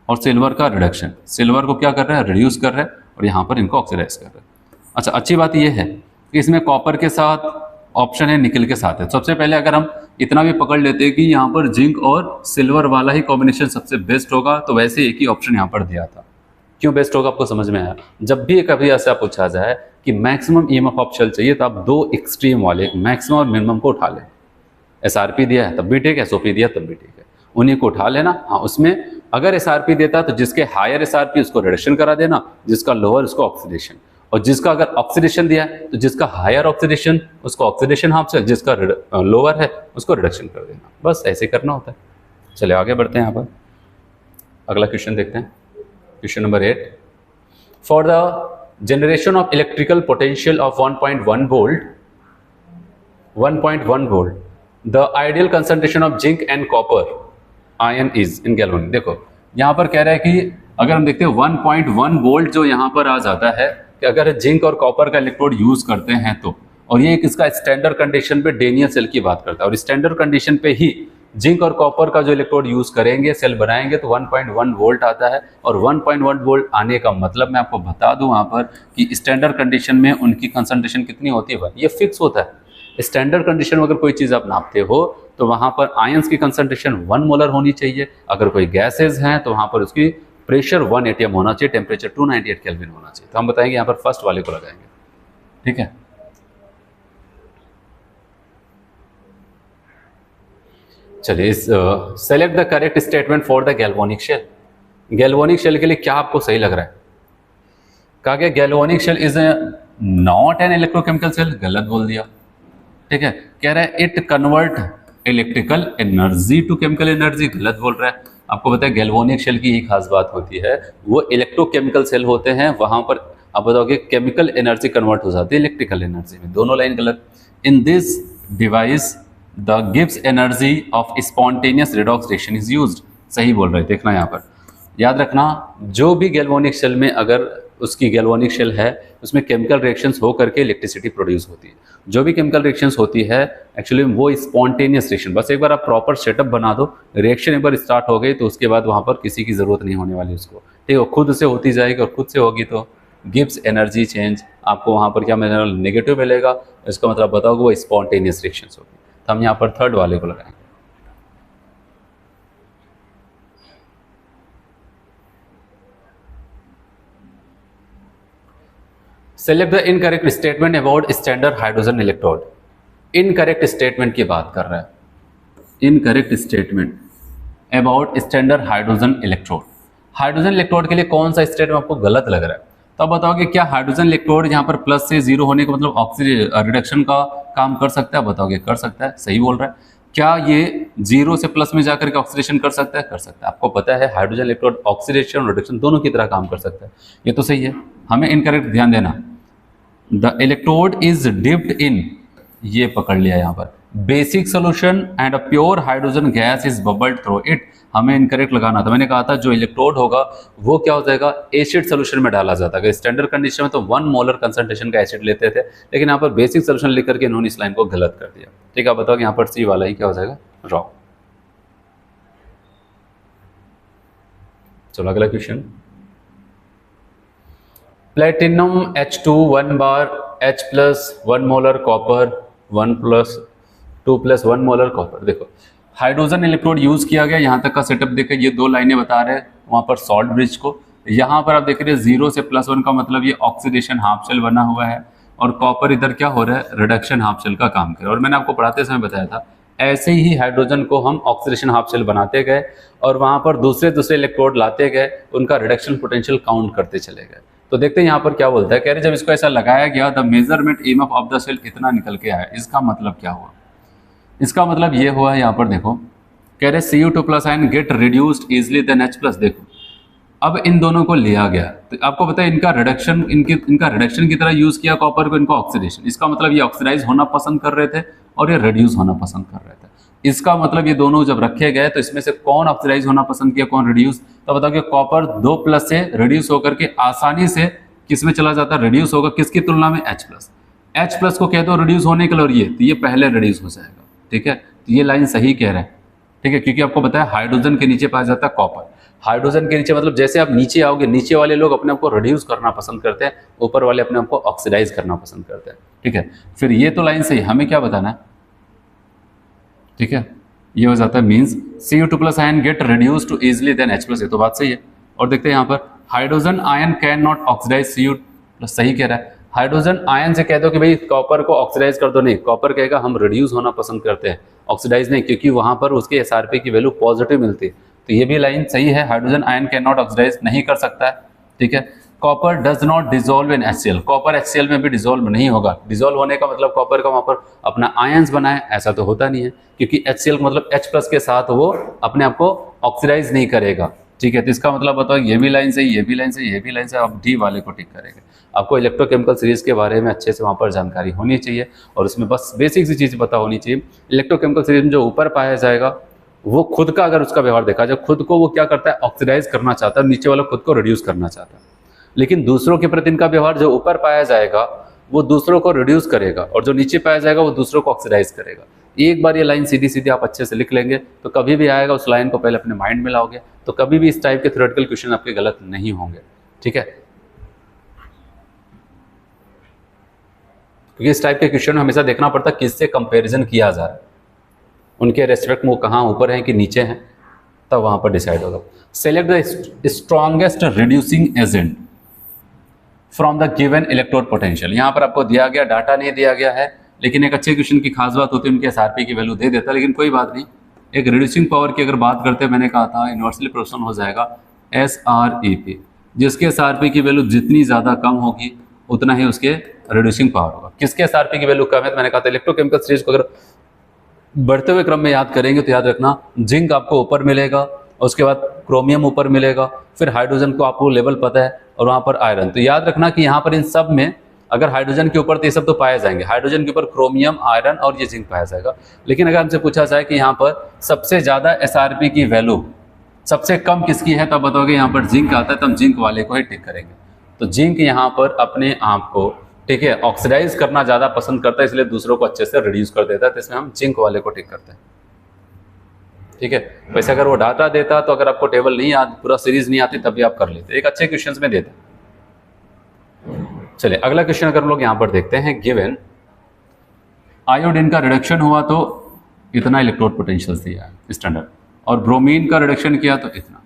[SPEAKER 1] और सिल्वर का रिडक्शन, सिल्वर को क्या कर रहा है, रिड्यूस कर रहा है, और यहाँ पर इनको ऑक्सीडाइज कर रहा है। अच्छा, अच्छी बात यह है कि इसमें कॉपर के साथ ऑप्शन है, निकल के साथ है। सबसे पहले अगर हम इतना भी पकड़ लेते हैं कि यहाँ पर जिंक और सिल्वर वाला ही कॉम्बिनेशन सबसे बेस्ट होगा, तो वैसे एक ही ऑप्शन यहाँ पर दिया था। क्यों बेस्ट होगा आपको समझ में आया। जब भी कभी ऐसा पूछा जाए कि मैक्सिमम ईएमएफ ऑप्शन चाहिए तो आप दो एक्सट्रीम वाले, मैक्सिमम और मिनिमम को उठा लें। एसआरपी दिया है तब भी ठीक है, एसओपी दिया तब भी ठीक है, उन्हीं को उठा लेना। हाँ, उसमें अगर एसआरपी देता तो जिसके हायर एसआरपी उसको रिडक्शन करा देना, जिसका लोअर उसको ऑक्सीडेशन, और जिसका अगर ऑक्सीडेशन दिया है तो जिसका हायर ऑक्सीडेशन उसको ऑक्सीडेशन हाफ सेल, जिसका लोअर है उसको रिडक्शन कर देना। बस ऐसे करना होता है। चलिए आगे बढ़ते हैं। यहाँ पर अगला क्वेश्चन देखते हैं, question number 8। For the generation of electrical potential of 1.1 volt the ideal concentration of zinc and copper ion is in galvanic. देखो यहाँ पर कह रहा है कि अगर हम देखते हैं 1.1 वोल्ट जो यहाँ पर आ जाता है कि अगर जिंक और कॉपर का इलेक्ट्रोड यूज करते हैं तो, और ये इसका स्टैंडर्ड कंडीशन पे डेनियल सेल की बात करता है, और स्टैंडर्ड कंडीशन पे ही जिंक और कॉपर का जो इलेक्ट्रोड यूज करेंगे, सेल बनाएंगे, तो 1.1 वोल्ट आता है। और 1.1 वोल्ट आने का मतलब मैं आपको बता दूं वहां पर कि स्टैंडर्ड कंडीशन में उनकी कंसंट्रेशन कितनी होती है, ये फिक्स होता है। स्टैंडर्ड कंडीशन में अगर कोई चीज आप नापते हो तो वहां पर आयंस की कंसंट्रेशन 1 मोलर होनी चाहिए। अगर कोई गैसेज हैं तो वहां पर उसकी प्रेशर 1 atm होना चाहिए, टेम्परेचर 298 केल्विन होना चाहिए। तो हम बताएंगे यहाँ पर फर्स्ट वाले को लगाएंगे, ठीक है। चलिए select the correct statement for the galvanic cell. Galvanic cell के लिए क्या आपको सही लग रहा है। कहा गया galvanic cell is not an electrochemical cell, गलत बोल दिया, ठीक है। कह रहा है it convert electrical energy to chemical energy, गलत बोल रहा है। आपको पता है गैल्वेनिक शेल की ही खास बात होती है, वो इलेक्ट्रोकेमिकल सेल होते हैं, वहां पर आप बताओगे केमिकल एनर्जी कन्वर्ट हो जाती है इलेक्ट्रिकल एनर्जी में। दोनों लाइन गलत। In this device the gives energy of spontaneous redox reaction is used, सही बोल रहे हैं। देखना यहाँ पर याद रखना, जो भी गैल्वेनिक शेल में अगर उसकी गैल्वेनिक शेल है उसमें केमिकल रिएक्शंस हो करके इलेक्ट्रिसिटी प्रोड्यूस होती है। जो भी केमिकल रिएक्शंस होती है एक्चुअली वो स्पॉन्टेनियस रिएक्शन, बस एक बार आप प्रॉपर सेटअप बना दो, रिएक्शन एक बार स्टार्ट हो गई तो उसके बाद वहाँ पर किसी की ज़रूरत नहीं होने वाली उसको, ठीक है, खुद से होती जाएगी और खुद से होगी तो गिव्स एनर्जी चेंज, आपको वहाँ पर क्या मिलेगा, नेगेटिव मिलेगा, इसका मतलब बताओगे वो स्पॉन्टेनियस रिएक्शंस होगी। तो हम यहाँ पर थर्ड वाले को लगाएंगे। Select the incorrect statement about standard hydrogen electrode. Incorrect statement की बात कर रहा है, incorrect statement about standard hydrogen electrode. Hydrogen electrode के लिए कौन सा स्टेटमेंट आपको गलत लग रहा है? तो आप बताओगे क्या हाइड्रोजन इलेक्ट्रोड यहाँ पर प्लस से जीरो होने का मतलब ऑक्सीजन रिडक्शन का काम कर सकता है? बताओगे कर सकता है, सही बोल रहा है। क्या ये जीरो से प्लस में जाकर के ऑक्सीडेशन कर सकता है? कर सकता है। आपको पता है हाइड्रोजन इलेक्ट्रोड ऑक्सीडेशन और रिडक्शन दोनों की तरह काम कर सकता है, ये तो सही है। हमें इनकरेक्ट ध्यान देना, the electrode is dipped in, ये पकड़ लिया यहाँ पर, basic solution and a pure hydrogen gas is bubbled through it. हमें इनकरेक्ट लगाना था। मैंने कहा था जो इलेक्ट्रोड होगा वो क्या हो जाएगा, एसिड सोल्यूशन में डाला जाता है। स्टैंडर्ड कंडीशन में तो 1 मोलर कंसंट्रेशन का एसिड लेते थे, लेकिन यहाँ पर बेसिक सोल्यूशन लिख करके इन्होंने इस लाइन को गलत कर दिया। ठीक है, आप बताओ यहाँ पर सी वाला ही क्या हो जाएगा, रॉन्ग। चलो अगला क्वेश्चन, प्लेटिनम H2 1 बार H plus 1 molar copper 1 plus 2 plus 1 molar copper. देखो हाइड्रोजन इलेक्ट्रोड यूज किया गया, यहाँ तक का सेटअप देखिए, ये 2 लाइनें बता रहे हैं वहाँ पर सॉल्ट ब्रिज को। यहाँ पर आप देख रहे हैं 0 से +1 का मतलब ये ऑक्सीडेशन हाफ शेल बना हुआ है, और कॉपर इधर क्या हो रहा है, रिडक्शन हाफ शेल का काम कर रहा है। और मैंने आपको पढ़ाते समय बताया था ऐसे ही हाइड्रोजन को हम ऑक्सीडेशन हाफ शेल बनाते गए और वहाँ पर दूसरे इलेक्ट्रोड लाते गए, उनका रिडक्शन पोटेंशियल काउंट करते चले गए। तो देखते हैं यहाँ पर क्या बोलता है, कह रहे जब इसको ऐसा लगाया गया the measurement EMF of the cell इतना निकल के आया। इसका मतलब क्या हुआ? इसका मतलब ये हुआ है, यहाँ पर देखो कह रहे Cu2+ ion get reduced easily than H+। देखो अब इन दोनों को लिया गया, तो आपको पता है इनका रिडक्शन, इनका रिडक्शन की तरह यूज किया कॉपर को, इनको ऑक्सीडेशन। इसका मतलब ये ऑक्सीडाइज होना पसंद कर रहे थे और ये रिड्यूस होना पसंद कर रहे थे। इसका मतलब ये दोनों जब रखे गए तो इसमें से कौन ऑक्सीडाइज होना पसंद किया, कौन रिड्यूस? तो बताओ कि कॉपर 2+ से रिड्यूस होकर के आसानी से किस में चला जाता है, रिड्यूस होगा किसकी तुलना में, H+ को कह दो रिड्यूस होने के लिए, तो ये पहले रिड्यूस हो जाएगा। ठीक है, तो ये लाइन सही कह रहा है। ठीक है, क्योंकि आपको पता है हाइड्रोजन के नीचे पाया जाता है कॉपर। हाइड्रोजन के नीचे मतलब जैसे आप नीचे आओगे, नीचे वाले लोग अपने आप को रिड्यूस करना पसंद करते हैं, ऊपर वाले अपने आप को ऑक्सीडाइज करना पसंद करते हैं। ठीक है, फिर ये तो लाइन सही, हमें क्या बताना है? ठीक है, ये हो जाता है means Cu2+ ion get reduce to easily than H+। ये तो बात सही है। और देखते हैं यहाँ पर hydrogen ion can not oxidise Cu+, सही कह रहा है। हाइड्रोजन आयन से कह दो कि भाई कॉपर को ऑक्सीडाइज कर दो, नहीं, कॉपर कहेगा हम रिड्यूस होना पसंद करते हैं, ऑक्सीडाइज नहीं, क्योंकि वहां पर उसके SRP की वैल्यू पॉजिटिव मिलती है। तो ये भी लाइन सही है, hydrogen ion can not oxidise, नहीं कर सकता है। ठीक है, copper does not dissolve in HCl, copper HCl में भी डिजोल्व नहीं होगा। डिजोल्व होने का मतलब कॉपर का वहां पर अपना आयंस बनाए, ऐसा तो होता नहीं है, क्योंकि HCl का मतलब H+ के साथ वो अपने आप को ऑक्सीडाइज नहीं करेगा। ठीक है, तो इसका मतलब बताओ ये भी लाइन सही, ये भी लाइन सही, ये भी लाइन सही, आप डी वाले को टिक करेंगे। आपको इलेक्ट्रोकेमिकल सीरीज के बारे में अच्छे से वहाँ पर जानकारी होनी चाहिए और उसमें बस बेसिक सी चीज़ पता होनी चाहिए। इलेक्ट्रोकेमिकल सीरीज में जो ऊपर पाया जाएगा वो खुद का अगर उसका व्यवहार देखा जाए, खुद को वो क्या करता है, ऑक्सीडाइज करना चाहता है, नीचे वाला खुद को रिड्यूस करना चाहता है। लेकिन दूसरों के प्रति इनका व्यवहार, जो ऊपर पाया जाएगा वो दूसरों को रिड्यूस करेगा और जो नीचे पाया जाएगा वो दूसरों को ऑक्सीडाइज करेगा। एक बार ये लाइन सीधी सीधी आप अच्छे से लिख लेंगे तो कभी भी आएगा, उस लाइन को पहले अपने माइंड में लाओगे तो कभी भी इस टाइप के थ्योरेटिकल क्वेश्चन आपके गलत नहीं होंगे। ठीक है, क्योंकि इस टाइप के क्वेश्चन में हमेशा देखना पड़ता है किससे कंपैरिजन किया जा रहा है, उनके रेस्पेक्ट में वो कहाँ ऊपर हैं कि नीचे हैं, तब वहां पर डिसाइड होगा। Select the strongest reducing agent from the given electrode potential. यहाँ पर आपको दिया गया डाटा नहीं दिया गया है, लेकिन एक अच्छे क्वेश्चन की खास बात होती है उनके SRP की वैल्यू दे देता है, लेकिन कोई बात नहीं। एक रिड्यूसिंग पावर की अगर बात करते हैं, मैंने कहा था यूनिवर्सली प्रोपोर्शनल हो जाएगा SREP, जिसके SRP की वैल्यू जितनी ज़्यादा कम होगी उतना ही उसके रिड्यूसिंग पावर होगा। किसके SRP की वैल्यू कम है, तो मैंने कहा था इलेक्ट्रोकेमिकल सीरीज को अगर बढ़ते हुए क्रम में याद करेंगे तो याद रखना जिंक आपको ऊपर मिलेगा, उसके बाद क्रोमियम ऊपर मिलेगा, फिर हाइड्रोजन को आपको लेवल पता है और वहाँ पर आयरन। तो याद रखना कि यहाँ पर इन सब में अगर हाइड्रोजन के ऊपर तो ये सब तो पाए जाएंगे, हाइड्रोजन के ऊपर क्रोमियम, आयरन और ये जिंक पाया जाएगा। लेकिन अगर हमसे पूछा जाए कि यहाँ पर सबसे ज़्यादा SRP की वैल्यू सबसे कम किसकी है, तो बताओगे यहाँ पर जिंक आता है, तो हम जिंक वाले को ही टिक करेंगे। तो जिंक यहाँ पर अपने आप को, ठीक है, ऑक्सीडाइज करना ज़्यादा पसंद करता है, इसलिए दूसरों को अच्छे से रिड्यूस कर देता है, तो इसमें हम जिंक वाले को टिक करते हैं। ठीक है, वैसे अगर वो डाटा देता तो अगर आपको टेबल नहीं आती, पूरा सीरीज नहीं आती, तब भी आप कर लेते, एक अच्छे क्वेश्चंस में देते। चलिए अगला क्वेश्चन अगर हम लोग यहाँ पर देखते हैं, गिवन आयोडीन का रिडक्शन हुआ तो इतना इलेक्ट्रोड पोटेंशियल दिया है स्टैंडर्ड, और ब्रोमीन का रिडक्शन किया तो इतना।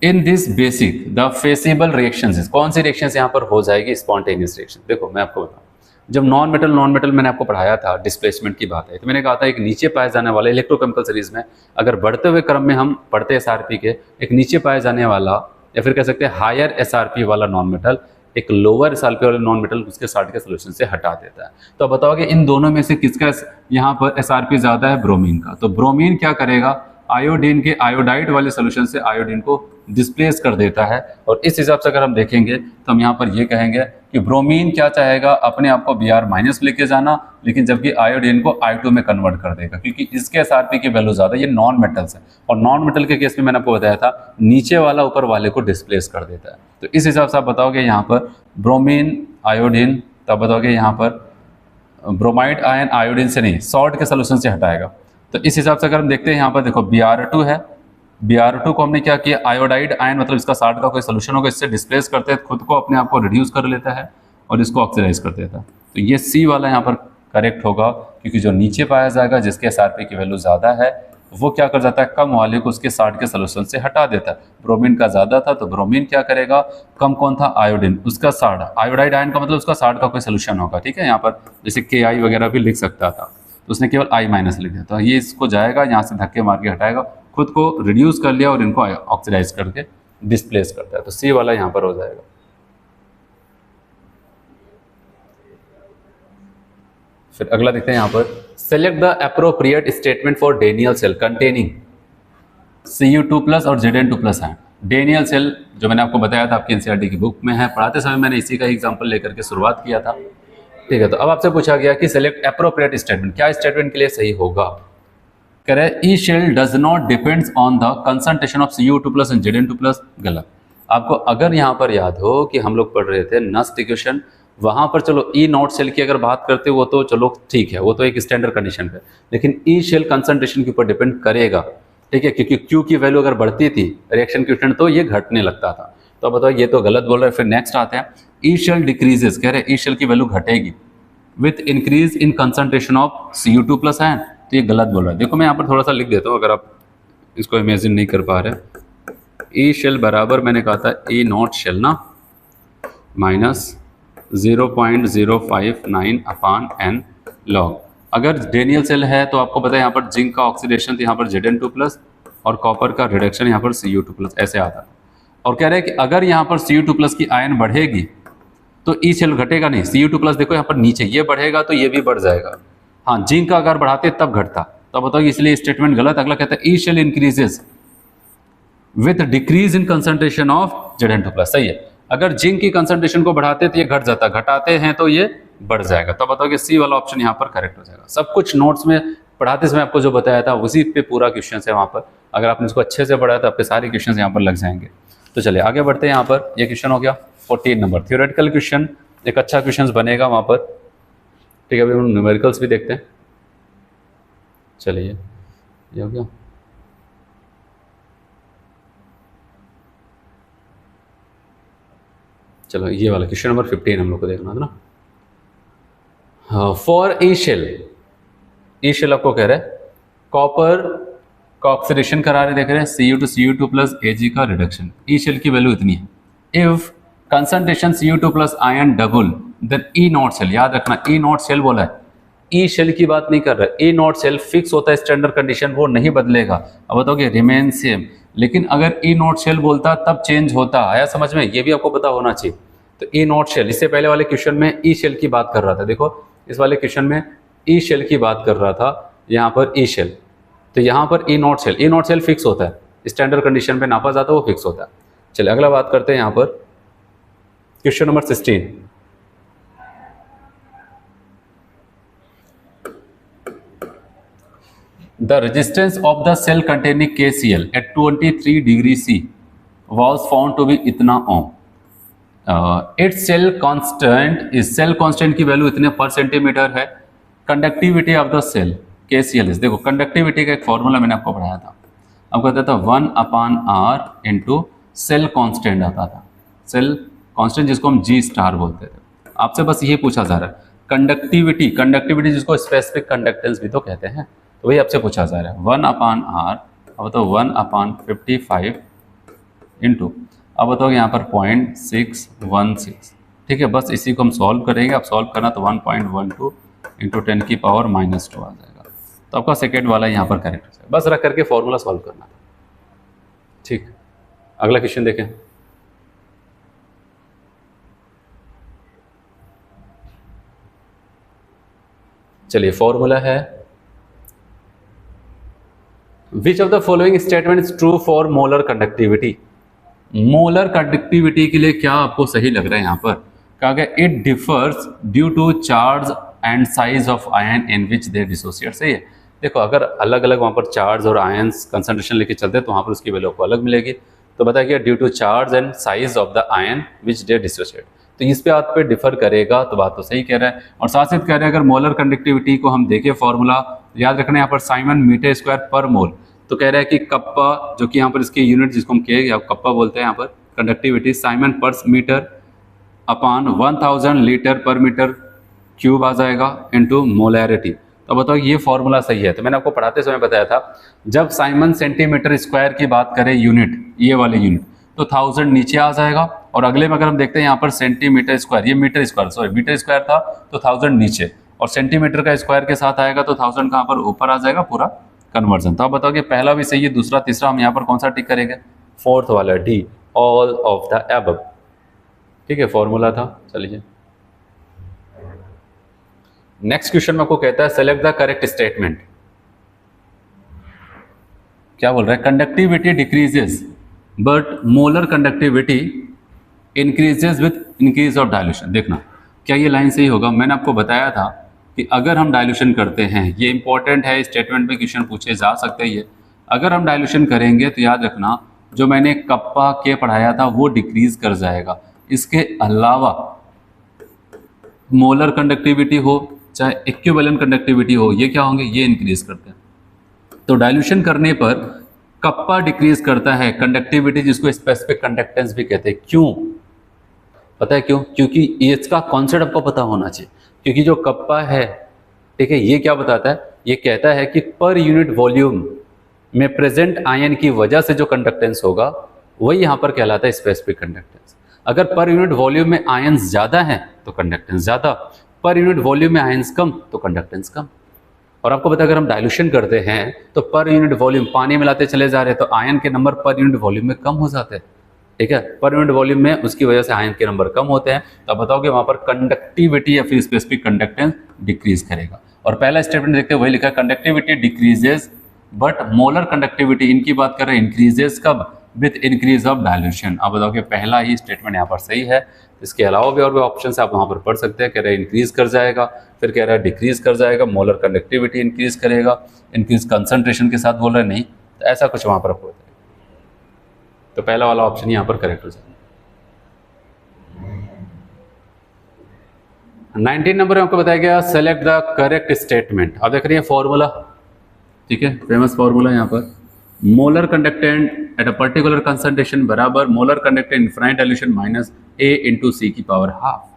[SPEAKER 1] In this basic the feasible reactions, कौन सी रिएक्शंस यहाँ पर हो जाएगी? Spontaneous reaction. देखो मैं आपको बताऊँ, जब नॉन मेटल मैंने आपको पढ़ाया था, डिस्प्लेसमेंट की बात है, तो मैंने कहा था एक नीचे पाए जाने वाला इलेक्ट्रोकेमिकल सीरीज में अगर बढ़ते हुए क्रम में हम पढ़ते एसआरपी के, एक नीचे पाए जाने वाला या फिर कह सकते हैं हायर एसआरपी वाला नॉन मेटल एक लोअर एसआरपी वाला नॉन मेटल उसके साल्ट के सोल्यूशन से हटा देता है। तो बताओ कि इन दोनों में से किसका यहाँ पर एसआरपी ज़्यादा है? ब्रोमीन का। तो ब्रोमीन क्या करेगा? आयोडीन के आयोडाइड वाले सोल्यूशन से आयोडीन को डिस्प्लेस कर देता है, और इस हिसाब से अगर हम देखेंगे तो हम यहाँ पर ये कहेंगे कि ब्रोमीन क्या चाहेगा? अपने आप को Br माइनस लेके जाना, लेकिन जबकि आयोडीन को I2 में कन्वर्ट कर देगा, क्योंकि इसके एसआरपी की वैल्यू ज़्यादा, ये नॉन मेटल्स है, और नॉन मेटल के केस में मैंने आपको बताया था नीचे वाला ऊपर वाले को डिस्प्लेस कर देता है। तो इस हिसाब से आप बताओगे यहाँ पर ब्रोमीन आयोडीन, तब बताओगे यहाँ पर ब्रोमाइड आयन आयोडीन से नहीं सॉल्ट के सोल्यूशन से हटाएगा। तो इस हिसाब से अगर हम देखते हैं यहाँ पर देखो Br2 है, Br2 को हमने क्या किया? आयोडाइड आयन मतलब इसका साल्ट का कोई सोल्यूशन होगा, इससे डिस्प्लेस करते हैं, खुद को अपने आप को रिड्यूस कर लेता है और इसको ऑक्सीडाइज कर देता है। तो ये सी वाला यहाँ पर करेक्ट होगा, क्योंकि जो नीचे पाया जाएगा जिसके एसआरपी की वैल्यू ज़्यादा है वो क्या कर जाता है? कम वाले को उसके साल्ट के सोल्यूशन से हटा देता है। ब्रोमीन का ज़्यादा था तो ब्रोमीन क्या करेगा? कम कौन था? आयोडीन, उसका साल्ट, आयोडाइड आयन का मतलब उसका साल्ट का कोई सोल्यूशन होगा, ठीक है। यहाँ पर जैसे KI वगैरह भी लिख सकता था, तो उसने केवल I माइनस लिख दिया, तो ये इसको जाएगा यहाँ से धक्के मार के हटाएगा, खुद को रिड्यूस कर लिया और इनको ऑक्सीडाइज करके डिस्प्लेस करता है। तो सी वाला यहाँ पर हो जाएगा। फिर अगला देखते हैं यहाँ पर, select the appropriate statement for Daniell cell containing Cu2+ और Zn2+ है। डेनियल सेल जो मैंने आपको बताया था आपकी NCERT की बुक में है, पढ़ाते समय मैंने इसी का एग्जाम्पल लेकर के शुरुआत किया था, ठीक है। तो अब आपसे पूछा गया कि सेलेक्ट अप्रोप्रिएट स्टेटमेंट, क्या स्टेटमेंट के लिए सही होगा? कह रहे E cell does not depends on the concentration of Cu2+ and Zn2+। गलत। आपको अगर यहाँ पर याद हो कि हम लोग पढ़ रहे थे नस्ट इक्वेशन, वहाँ पर चलो ई नॉट शेल की अगर बात करते वो तो चलो ठीक है, वो तो एक स्टैंडर्ड कंडीशन है, लेकिन ई शेल कंसंट्रेशन के ऊपर डिपेंड करेगा, ठीक है, क्योंकि क्यू की वैल्यू अगर बढ़ती थी रिएक्शन क्विटेंट तो ये घटने लगता था। तो अब बताओ ये तो गलत बोल रहे हैं। फिर नेक्स्ट आते हैं, ई शेल डिक्रीजेस, कह रहे ई शेल की वैल्यू घटेगी with increase in concentration of Cu2+ ion, तो ये गलत बोल रहा है। देखो मैं यहाँ पर थोड़ा सा लिख देता हूँ अगर आप इसको इमेजिन नहीं कर पा रहे। ई शेल बराबर मैंने कहा था ई नॉट शेल ना माइनस 0.059/n लॉग। अगर डेनियल सेल है तो आपको पता है यहाँ पर जिंक का ऑक्सीडेशन, तो यहाँ पर Zn2+ और कॉपर का रिडक्शन यहाँ पर Cu2+, ऐसे आता है। और कह रहे हैं कि अगर यहाँ पर Cu2+ की आयन बढ़ेगी तो ई शेल घटेगा नहीं। Cu2+ देखो यहाँ पर नीचे ये बढ़ेगा तो ये भी बढ़ जाएगा। हाँ, जिंक का अगर बढ़ाते तब घटता, तो बताओ इसलिए स्टेटमेंट गलत। अगला कहता है E cell increases with decrease in concentration of Zn2+, सही है। अगर जिंक की कंसंट्रेशन को बढ़ाते तो ये घट जाता, घटाते हैं तो ये बढ़ जाएगा। तो बताओ कि सी वाला ऑप्शन यहाँ पर करेक्ट हो जाएगा। सब कुछ नोट्स में पढ़ाते समय आपको जो बताया था उसी पे पूरा क्वेश्चन है वहाँ पर। अगर आपने इसको अच्छे से पढ़ा तो आपके सारे क्वेश्चन यहाँ पर लग जाएंगे। तो चलिए आगे बढ़ते हैं। यहाँ पर ये क्वेश्चन हो गया 14 नंबर थ्योरेटिकल क्वेश्चन, एक अच्छा क्वेश्चन बनेगा वहाँ पर, ठीक है। अभी हम न्यूमेरिकल्स भी देखते हैं। चलिए ये हो गया। चलो ये वाला क्वेश्चन नंबर 15 हम लोग को देखना था ना। फॉर ई शेल आपको कह रहे हैं कॉपर का ऑक्सीडेशन करा रहे, देख रहे हैं Cu2+ Ag का रिडक्शन, ई शेल की वैल्यू इतनी है। If concentration Cu2+ ion double then E not cell, याद रखना ई नॉट शेल बोला है, ई शेल की बात नहीं कर रहा। ई नॉट शेल फिक्स होता है स्टैंडर्ड कंडीशन, वो नहीं बदलेगा। अब बताओगे रिमेन सेम, लेकिन अगर ई नॉट शेल बोलता तब चेंज होता। आया समझ में? ये भी आपको पता होना चाहिए। तो ई नॉट शेल, इससे पहले वाले क्वेश्चन में ई शेल की बात कर रहा था, देखो इस वाले क्वेश्चन में ई शेल की बात कर रहा था, यहाँ पर ई शेल, तो यहाँ पर ई नॉट शेल फिक्स होता है, स्टैंडर्ड कंडीशन पे नापा जाता है, वो फिक्स होता है। चलिए अगला बात करते हैं यहाँ पर question number 16। The resistance of the cell containing KCl at 23 degree C was found to be इतना ओम। Its cell constant की वैल्यू इतने पर सेंटीमीटर है। Conductivity of the cell KCl is, देखो कंडक्टिविटी का एक फॉर्मूला मैंने आपको पढ़ाया था, आपको कहता था 1/r इंटू सेल कॉन्स्टेंट आता था, सेल कॉन्स्टेंट जिसको हम G स्टार बोलते थे। आपसे बस ये पूछा जा रहा है कंडक्टिविटी, कंडक्टिविटी जिसको स्पेसिफिक कंडक्टेंस भी तो कहते हैं, तो वही आपसे पूछा जा रहा है 1/r, अब बताओ 1/55 इंटू, अब बताओ यहाँ पर 0.616, ठीक है। बस इसी को हम सॉल्व करेंगे, अब सॉल्व करना तो 1.12 इंटू 10⁻⁻² आ जाएगा, तो आपका सेकेंड वाला यहाँ पर करेक्ट हो जाएगा। बस रख करके फॉर्मूला सॉल्व करना, ठीक। अगला क्वेश्चन देखें। चलिए फॉर्मूला है विच of the following statement is true for molar conductivity. Molar conductivity के लिए क्या आपको सही लग रहा है यहाँ पर, कहा गया it differs due to charge and size of ion in which they dissociate. सही है, देखो अगर अलग अलग वहाँ पर चार्ज और आयन्स कंसंट्रेशन लेके चलते हैं तो वहाँ पर उसकी वैल्यू आपको अलग मिलेगी। तो बताया गया due to charge and size of the ion which they dissociate, तो इस पे आप पे डिफर करेगा, तो बात तो सही कह रहा है। और साथ साथ कह रहे हैं अगर मोलर कंडक्टिविटी को हम देखें फॉर्मूला याद रखना है यहाँ पर साइमन मीटर स्क्वायर पर मोल, तो कह रहा है कि कप्पा जो कि यहाँ पर इसकी यूनिट जिसको हम के कप्पा बोलते हैं यहाँ पर कंडक्टिविटी साइमन पर मीटर अपान 1000 लीटर पर मीटर क्यूब आ जाएगा इनटू मोलैरिटी। तो बताओ ये फॉर्मूला सही है। तो मैंने आपको पढ़ाते समय बताया था जब साइमन सेंटीमीटर स्क्वायर की बात करें यूनिट, ये वाली यूनिट, तो 1000 नीचे आ जाएगा, और अगले में अगर हम देखते हैं यहाँ पर सेंटीमीटर स्क्वायर, ये metre square sorry metre square था तो 1000 नीचे, और सेंटीमीटर का स्क्वायर के साथ आएगा तो 1000 कहाँ पर ऊपर आ जाएगा पूरा कन्वर्जन। तो आप बताओगे पहला भी सही है, दूसरा तीसरा हम यहाँ पर कौन सा टिक करेंगे, फोर्थ वाला D, all of the above, ठीक है फॉर्मूला था। चलिए नेक्स्ट क्वेश्चन में आपको कहता है सेलेक्ट द करेक्ट स्टेटमेंट। क्या बोल रहा है, conductivity decreases but molar conductivity increases with increase of dilution. देखना क्या ये लाइन सही होगा। मैंने आपको बताया था कि अगर हम डायल्यूशन करते हैं, ये इंपॉर्टेंट है, स्टेटमेंट में क्वेश्चन पूछे जा सकते हैं ये, अगर हम डायल्यूशन करेंगे तो याद रखना जो मैंने कप्पा के पढ़ाया था वो डिक्रीज कर जाएगा। इसके अलावा मोलर कंडक्टिविटी हो चाहे इक्विवेलेंट कंडक्टिविटी हो, ये क्या होंगे, ये इंक्रीज करते हैं। तो डायल्यूशन करने पर कप्पा डिक्रीज करता है कंडक्टिविटी जिसको स्पेसिफिक कंडक्टेंस भी कहते हैं। क्यों पता है क्यों, क्योंकि इसका कॉन्सेप्ट आपको पता होना चाहिए। क्योंकि जो कप्पा है, ठीक है, ये क्या बताता है, ये कहता है कि पर यूनिट वॉल्यूम में प्रेजेंट आयन की वजह से जो कंडक्टेंस होगा वही यहाँ पर कहलाता है स्पेसिफिक कंडक्टेंस। अगर पर यूनिट वॉल्यूम में आयन्स ज्यादा हैं तो कंडक्टेंस ज्यादा, पर यूनिट वॉल्यूम में आयन्स कम तो कंडक्टेंस कम। और आपको पता है अगर हम डायल्यूशन करते हैं तो पर यूनिट वॉल्यूम पानी मिलाते चले जा रहे हैं तो आयन के नंबर पर यूनिट वॉल्यूम में कम हो जाते हैं, ठीक है, पर यूनिट वॉल्यूम में उसकी वजह से आयन के नंबर कम होते हैं। तो आप बताओगे वहां पर कंडक्टिविटी या फिर स्पेसिफिक कंडक्टेंस डिक्रीज करेगा। और पहला स्टेटमेंट देखते हैं वही लिखा है conductivity decreases but molar conductivity, इनकी बात कर रहे हैं इंक्रीजेस कब, विथ इंक्रीज ऑफ डायल्यूशन। आप बताओगे पहला ही स्टेटमेंट यहाँ पर सही है। इसके अलावा भी और भी ऑप्शन आप वहाँ पर पढ़ सकते हैं। कह रहा है इंक्रीज कर जाएगा, फिर कह रहा है डिक्रीज कर जाएगा, मोलर कंडक्टिविटी इंक्रीज करेगा, इंक्रीज कंसंट्रेशन के साथ बोल रहा है नहीं, तो ऐसा कुछ वहाँ पर आपको बताएगा। तो पहला वाला ऑप्शन यहाँ पर करेक्ट हो जाएगा। 19 नंबर में आपको बताया गया सेलेक्ट द करेक्ट स्टेटमेंट। अब देख रही है फॉर्मूला, ठीक है, फेमस फॉर्मूला यहाँ पर molar conductance at a particular concentration बराबर molar conductance infinite dilution minus A into C की पावर हाफ।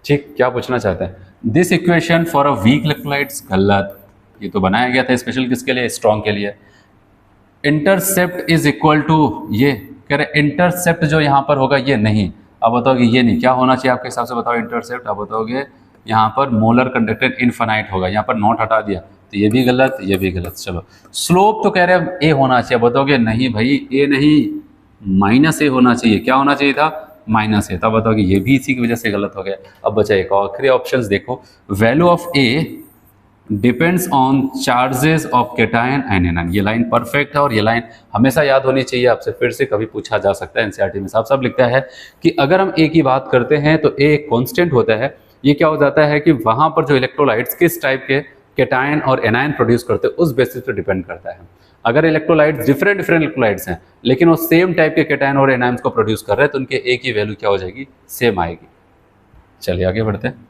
[SPEAKER 1] ठीक, क्या पूछना चाहते हैं, this equation for a weak electrolytes, गलत, ये तो बनाया गया था स्पेशल किसके लिए, स्ट्रॉन्ग के लिए। इंटरसेप्ट इज इक्वल टू, ये कह रहे इंटरसेप्ट जो यहाँ पर होगा ये नहीं। अब बताओगे ये नहीं, क्या होना चाहिए आपके हिसाब से बताओ इंटरसेप्ट। अब बताओगे यहाँ पर मोलर कंडक्टेंट इनफाइनाइट होगा, यहाँ पर नॉट हटा दिया तो ये भी गलत, ये भी गलत। चलो स्लोप तो कह रहे हैं ए होना चाहिए, बताओगे नहीं भाई ए नहीं, माइनस ए होना चाहिए। क्या होना चाहिए था, माइनस ए। तब बताओगे ये भी इसी की वजह से गलत हो गया। अब बचा एक आखिरी ऑप्शंस देखो, value of A depends on charges of cation and anion. ये लाइन परफेक्ट है और ये लाइन हमेशा याद होनी चाहिए आपसे, फिर से कभी पूछा जा सकता है एनसीईआरटी में। साफ साफ लिखता है कि अगर हम ए की बात करते हैं तो ए कांस्टेंट होता है। ये क्या हो जाता है कि वहां पर जो इलेक्ट्रोलाइट्स किस टाइप के कैटायन और एनायन प्रोड्यूस करते हैं उस बेसिस पे डिपेंड करता है। अगर इलेक्ट्रोलाइट्स डिफरेंट इलेक्ट्रोलाइट्स हैं लेकिन वो सेम टाइप के कैटायन और एनायंस को प्रोड्यूस कर रहे हैं तो उनके ए की वैल्यू क्या हो जाएगी, सेम आएगी। चलिए आगे बढ़ते हैं।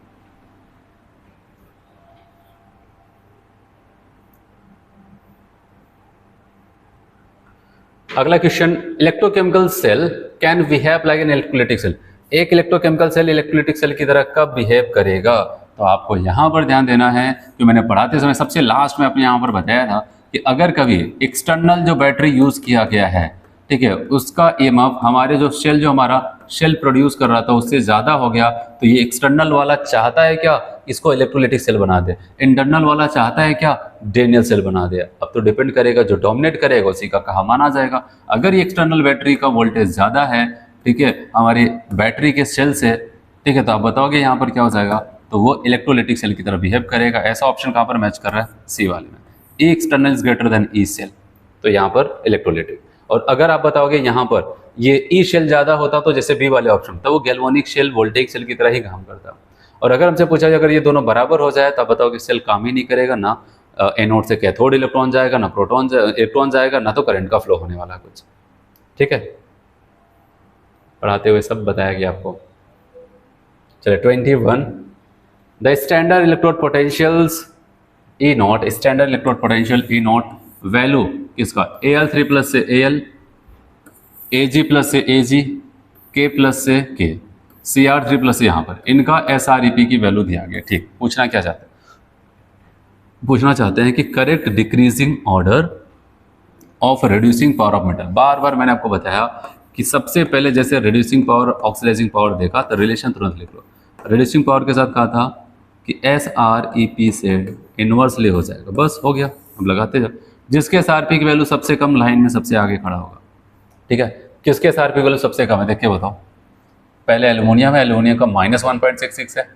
[SPEAKER 1] अगला question, electrochemical cell can behave like an electrolytic cell. एक इलेक्ट्रोकेमिकल सेल इलेक्ट्रोलाइटिक सेल की तरह कब बिहेव करेगा? तो आपको यहाँ पर ध्यान देना है, जो मैंने पढ़ाते समय सबसे लास्ट में अपने यहाँ पर बताया था कि अगर कभी एक्सटर्नल जो बैटरी यूज किया गया है, ठीक है, उसका ईएमएफ हमारे जो हमारा शेल प्रोड्यूस कर रहा था उससे ज़्यादा हो गया, तो ये एक्सटर्नल वाला चाहता है क्या? इसको इलेक्ट्रोलाइटिक सेल बना दे। इंटरनल वाला चाहता है क्या? डेनियल सेल बना दे। अब तो डिपेंड करेगा, जो डोमिनेट करेगा उसी का कहा माना जाएगा। अगर ये एक्सटर्नल बैटरी का वोल्टेज ज़्यादा है, ठीक है, हमारी बैटरी के सेल से, ठीक है, तो आप बताओगे यहाँ पर क्या हो जाएगा? तो वो इलेक्ट्रोलाइटिक सेल की तरह बिहेव करेगा। ऐसा ऑप्शन कहाँ पर मैच कर रहा है? सी वाले में। E external is greater than E cell, तो यहाँ पर इलेक्ट्रोलाइटिक। और अगर आप बताओगे यहाँ पर ये ई शेल ज़्यादा होता तो जैसे बी वाले ऑप्शन, तो वो गैल्वेनिक शेल वोल्टेइक सेल की तरह ही काम करता। और अगर हमसे पूछा जाए अगर ये दोनों बराबर हो जाए तो आप बताओगे सेल काम ही नहीं करेगा, ना एनोड से कैथोड इलेक्ट्रॉन जाएगा, ना प्रोटॉन इलेक्ट्रॉन जाएगा, ना तो करंट का फ्लो होने वाला कुछ। ठीक है, पढ़ाते हुए सब बताया गया आपको। चलिए 21, the standard electrode potentials E not, standard electrode potential E not value किसका? Al3 प्लस से Al, Ag प्लस से Ag, K प्लस से K, Cr3 प्लस से यहाँ पर इनका SREP की वैल्यू दिया गया। ठीक, पूछना क्या चाहते हैं? पूछना चाहते हैं कि correct decreasing order of reducing power of metal. बार बार मैंने आपको बताया कि सबसे पहले जैसे रिड्यूसिंग पावर ऑक्सीडाइजिंग पावर देखा तो रिलेशन तुरंत लिख लो। रिड्यूसिंग पावर के साथ कहा था कि SREP से इन्वर्सली हो जाएगा, बस हो गया। अब लगाते जाओ, जिसके SRP की वैल्यू सबसे कम लाइन में सबसे आगे खड़ा होगा। ठीक है, किसके SRP की वैल्यू सबसे कम है देख के बताओ? पहले एल्युमिनियम है, एल्युमिनियम का -1.66 है,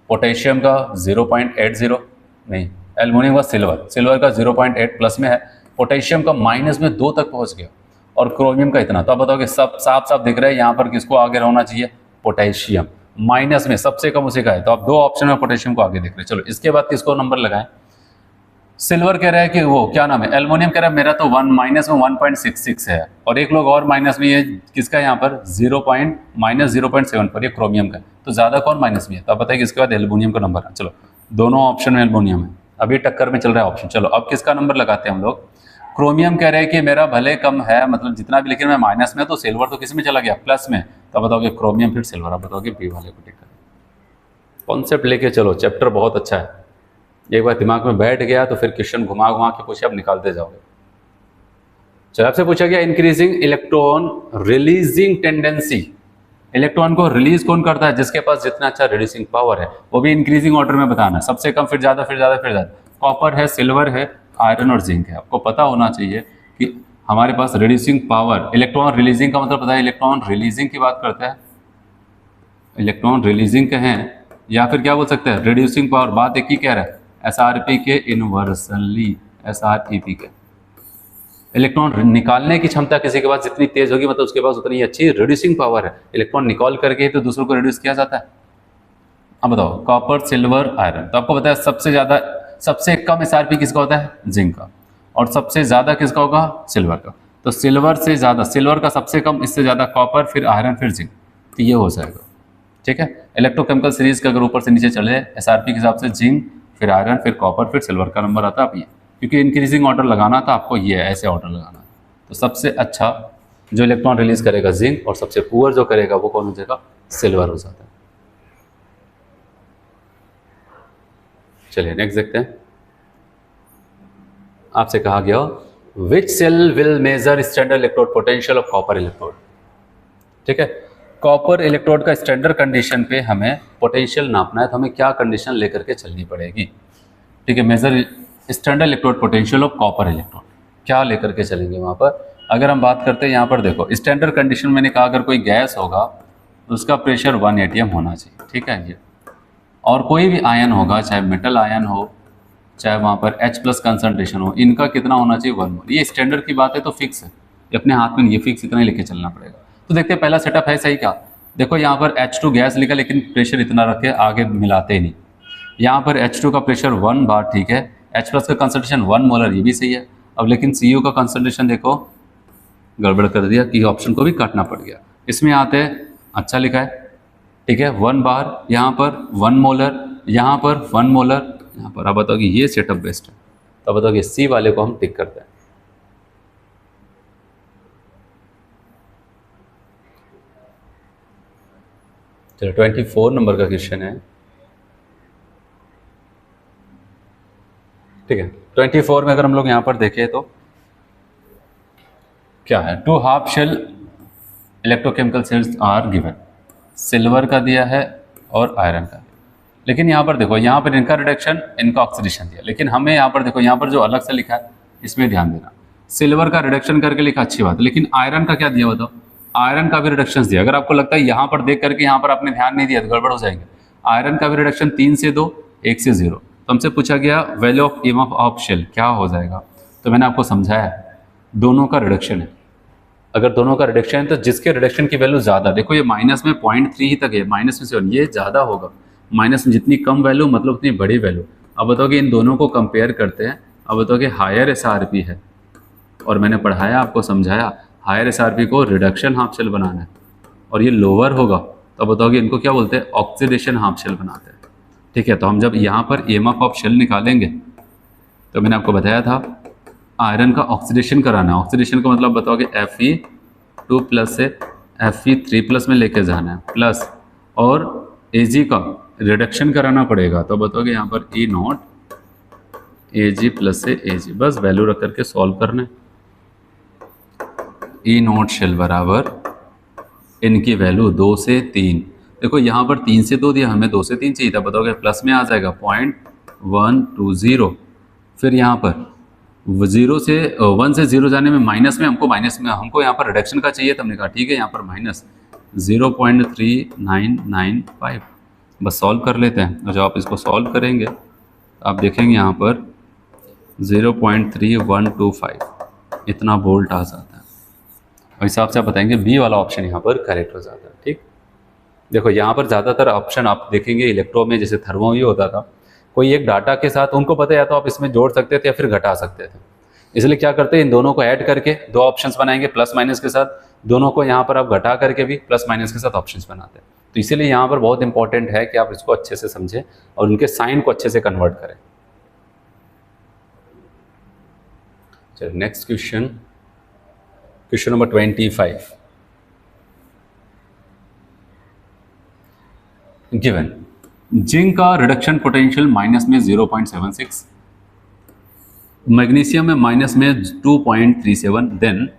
[SPEAKER 1] पोटेशियम का 0.80, नहीं एल्युमिनियम का सिल्वर का 0.8 प्लस में है, पोटेशियम का -2 तक पहुंच गया, और क्रोमियम का इतना। तो आप बताओगे सब साफ साफ दिख रहा है यहाँ पर किसको आगे होना चाहिए? पोटेशियम। माइनस में सबसे कम उसी का है, तो आप दो ऑप्शन में पोटेशियम को आगे देख रहे हैं। चलो इसके बाद किसको नंबर लगाएं? सिल्वर कह रहा है कि वो क्या नाम है, एल्युमिनियम कह रहा है मेरा तो माइनस में 1.66 है, और एक लोग और माइनस में, ये किसका यहाँ पर -0.7 पर, ये क्रोमियम का। तो ज़्यादा कौन माइनस में है? तो आप बताइए इसके बाद एल्युमिनियम का नंबर है। चलो दोनों ऑप्शन में एल्युमिनियम है, अभी टक्कर में चल रहा है ऑप्शन। चलो अब किसका नंबर लगाते हैं हम लोग? क्रोमियम कह रहे हैं कि मेरा भले कम है, मतलब जितना भी, लेकिन मैं माइनस में, तो सिल्वर तो किस में चला गया? प्लस में। तो बताओगे क्रोमियम फिर सिल्वर। आप बताओगे बी वाले को टिक करें। कॉन्सेप्ट लेके चलो, चैप्टर बहुत अच्छा है, एक बार दिमाग में बैठ गया तो फिर क्वेश्चन घुमा घुमा के पूछे, आप निकालते जाओगे। चलो आपसे पूछा गया increasing electron releasing tendency, electron को रिलीज कौन करता है? जिसके पास जितना अच्छा रिड्यूसिंग पावर है, वो भी इंक्रीजिंग ऑर्डर में बताना है, सबसे कम फिर ज्यादा फिर ज्यादा फिर ज्यादा। कॉपर है, सिल्वर है, आयरन और जिंक है। आपको पता होना चाहिए कि हमारे पास रिड्यूसिंग पावर, इलेक्ट्रॉन रिलीजिंग का मतलब पता है, इलेक्ट्रॉन रिलीजिंग की बात करता है, इलेक्ट्रॉन रिलीजिंग कहें या फिर क्या बोल सकते हैं रिड्यूसिंग पावर, बात एक ही कह रहा है। SRP के इनवर्सली, SREP के इलेक्ट्रॉन निकालने की क्षमता किसी के पास जितनी तेज होगी, मतलब उसके पास उतनी अच्छी रिड्यूसिंग पावर है। इलेक्ट्रॉन निकाल करके ही तो दूसरों को रिड्यूस किया जाता है। अब बताओ कॉपर, सिल्वर, आयरन। तो आपको पता है सबसे ज्यादा, सबसे कम SRP किसका होता है? जिंक का। और सबसे ज्यादा किसका होगा? सिल्वर का। तो सिल्वर से ज्यादा, सिल्वर का सबसे कम, इससे ज्यादा कॉपर, फिर आयरन, फिर जिंक, तो ये हो जाएगा। ठीक है, इलेक्ट्रोकेमिकल सीरीज का अगर ऊपर से नीचे चले SRP के हिसाब से जिंक, फिर आयरन, फिर कॉपर, फिर सिल्वर का नंबर आता है। अब ये क्योंकि इंक्रीजिंग ऑर्डर लगाना था आपको, ये ऐसे ऑर्डर लगाना। तो सबसे अच्छा जो इलेक्ट्रॉन रिलीज करेगा जिंक, और सबसे पुअर जो करेगा वो कौन हो जाएगा? सिल्वर हो जाता है। चलिए नेक्स्ट देखते हैं। आपसे कहा गया which cell will measure standard electrode potential of copper electrode. ठीक है, कॉपर इलेक्ट्रोड का स्टैंडर्ड कंडीशन पे हमें पोटेंशियल नापना है, तो हमें क्या कंडीशन लेकर के चलनी पड़ेगी? ठीक है, measure standard electrode potential of copper electrode, क्या लेकर के चलेंगे वहाँ पर? अगर हम बात करते हैं यहाँ पर, देखो स्टैंडर्ड कंडीशन मैंने कहा अगर कोई गैस होगा तो उसका प्रेशर 1 atm होना चाहिए। ठीक है ये, और कोई भी आयन होगा, चाहे मेटल आयन हो, चाहे वहाँ पर H+ कंसंट्रेशन हो, इनका कितना होना चाहिए? 1 मोल। ये स्टैंडर्ड की बात है तो फिक्स है, ये अपने हाथ में नहीं, ये फिक्स इतना ही लेके चलना पड़ेगा। तो देखते हैं पहला सेटअप है सही क्या। देखो यहाँ पर H2 गैस लिखा, लेकिन प्रेशर इतना रखे, आगे मिलाते ही नहीं। यहाँ पर H2 का प्रेशर 1 बार, ठीक है, H+ का कंसंट्रेशन 1 मोलर, ये भी सही है। अब लेकिन Cu का कंसंट्रेशन देखो गड़बड़ कर दिया कि ऑप्शन को भी काटना पड़ गया। इसमें आते हैं अच्छा लिखा है, ठीक है, 1 बार, यहाँ पर 1 मोलर, यहाँ पर 1 मोलर, यहाँ पर। आप बताओगे ये सेटअप बेस्ट है, तो बताओगे सी वाले को हम टिक करते हैं। चलो 24 नंबर का क्वेश्चन है, ठीक है। 24 में अगर हम लोग यहाँ पर देखें तो क्या है, 2 half cell electrochemical cells are given, silver का दिया है और आयरन का दिया। लेकिन यहाँ पर देखो, यहाँ पर इनका रिडक्शन, इनका ऑक्सीडेशन दिया, लेकिन हमें यहाँ पर देखो, यहाँ पर जो अलग से लिखा है इसमें ध्यान देना। सिल्वर का रिडक्शन करके लिखा, अच्छी बात है, लेकिन आयरन का क्या दिया बताओ? आयरन का भी रिडक्शन दिया। अगर आपको लगता है यहाँ पर देख करके यहाँ पर आपने ध्यान नहीं दिया तो गड़बड़ हो जाएंगे। आयरन का भी रिडक्शन 3 से 2, 1 से 0। तो हमसे पूछा गया value of EMF of cell क्या हो जाएगा? तो मैंने आपको समझाया दोनों का रिडक्शन है। अगर दोनों का रिडक्शन है तो जिसके रिडक्शन की वैल्यू ज़्यादा, देखो ये माइनस में 0.3 ही तक है, माइनस में से ये ज़्यादा होगा। माइनस में जितनी कम वैल्यू मतलब उतनी बड़ी वैल्यू। अब बताओ कि इन दोनों को कंपेयर करते हैं। अब बताओ कि हायर एसआरपी है और मैंने पढ़ाया, आपको समझाया, हायर एसआरपी को रिडक्शन हाफ शेल बनाना है और ये लोअर होगा तो बताओ कि इनको क्या बोलते हैं? ऑक्सीडेशन हाफ शेल बनाते हैं, ठीक है। तो हम जब यहाँ पर ईएमएफ ऑफ शेल निकालेंगे तो मैंने आपको बताया था आयरन का ऑक्सीडेशन कराना है। ऑक्सीडेशन का मतलब बताओ कि Fe2+ से Fe3+ में लेके जाना है प्लस, और Ag का रिडक्शन कराना पड़ेगा। तो बताओगे यहाँ पर E0 Ag+ से Ag, बस वैल्यू रख करके सॉल्व करना है। E0 शेल बराबर इनकी वैल्यू 2 से 3। देखो यहाँ पर 3 से 2 दिया, हमें 2 से 3 चाहिए था। बताओगे प्लस में आ जाएगा 0.120। फिर यहाँ पर 0 से 1 से 0 जाने में माइनस में, हमको यहाँ पर रिडक्शन का चाहिए था। हमने कहा ठीक है, यहाँ पर माइनस 0.3995, बस सॉल्व कर लेते हैं। और जब आप इसको सॉल्व करेंगे आप देखेंगे यहाँ पर 0.3125 इतना वोल्ट आ जाता है। और हिसाब से आप बताएंगे बी वाला ऑप्शन यहाँ पर करेक्ट हो जाता है, ठीक। देखो यहाँ पर ज़्यादातर ऑप्शन आप देखेंगे इलेक्ट्रो में, जैसे थर्मो भी होता था, कोई एक डाटा के साथ उनको पता है, या तो आप इसमें जोड़ सकते थे या फिर घटा सकते थे। इसलिए क्या करते हैं, इन दोनों को ऐड करके 2 ऑप्शंस बनाएंगे प्लस माइनस के साथ, दोनों को यहाँ पर आप घटा करके भी प्लस माइनस के साथ ऑप्शंस बनाते हैं। तो इसीलिए यहाँ पर बहुत इंपॉर्टेंट है कि आप इसको अच्छे से समझें और उनके साइन को अच्छे से कन्वर्ट करें। चलिए next question, question number 25। Given zinc का रिडक्शन पोटेंशियल माइनस में 0.76, मैग्नीशियम में माइनस में 2.37, then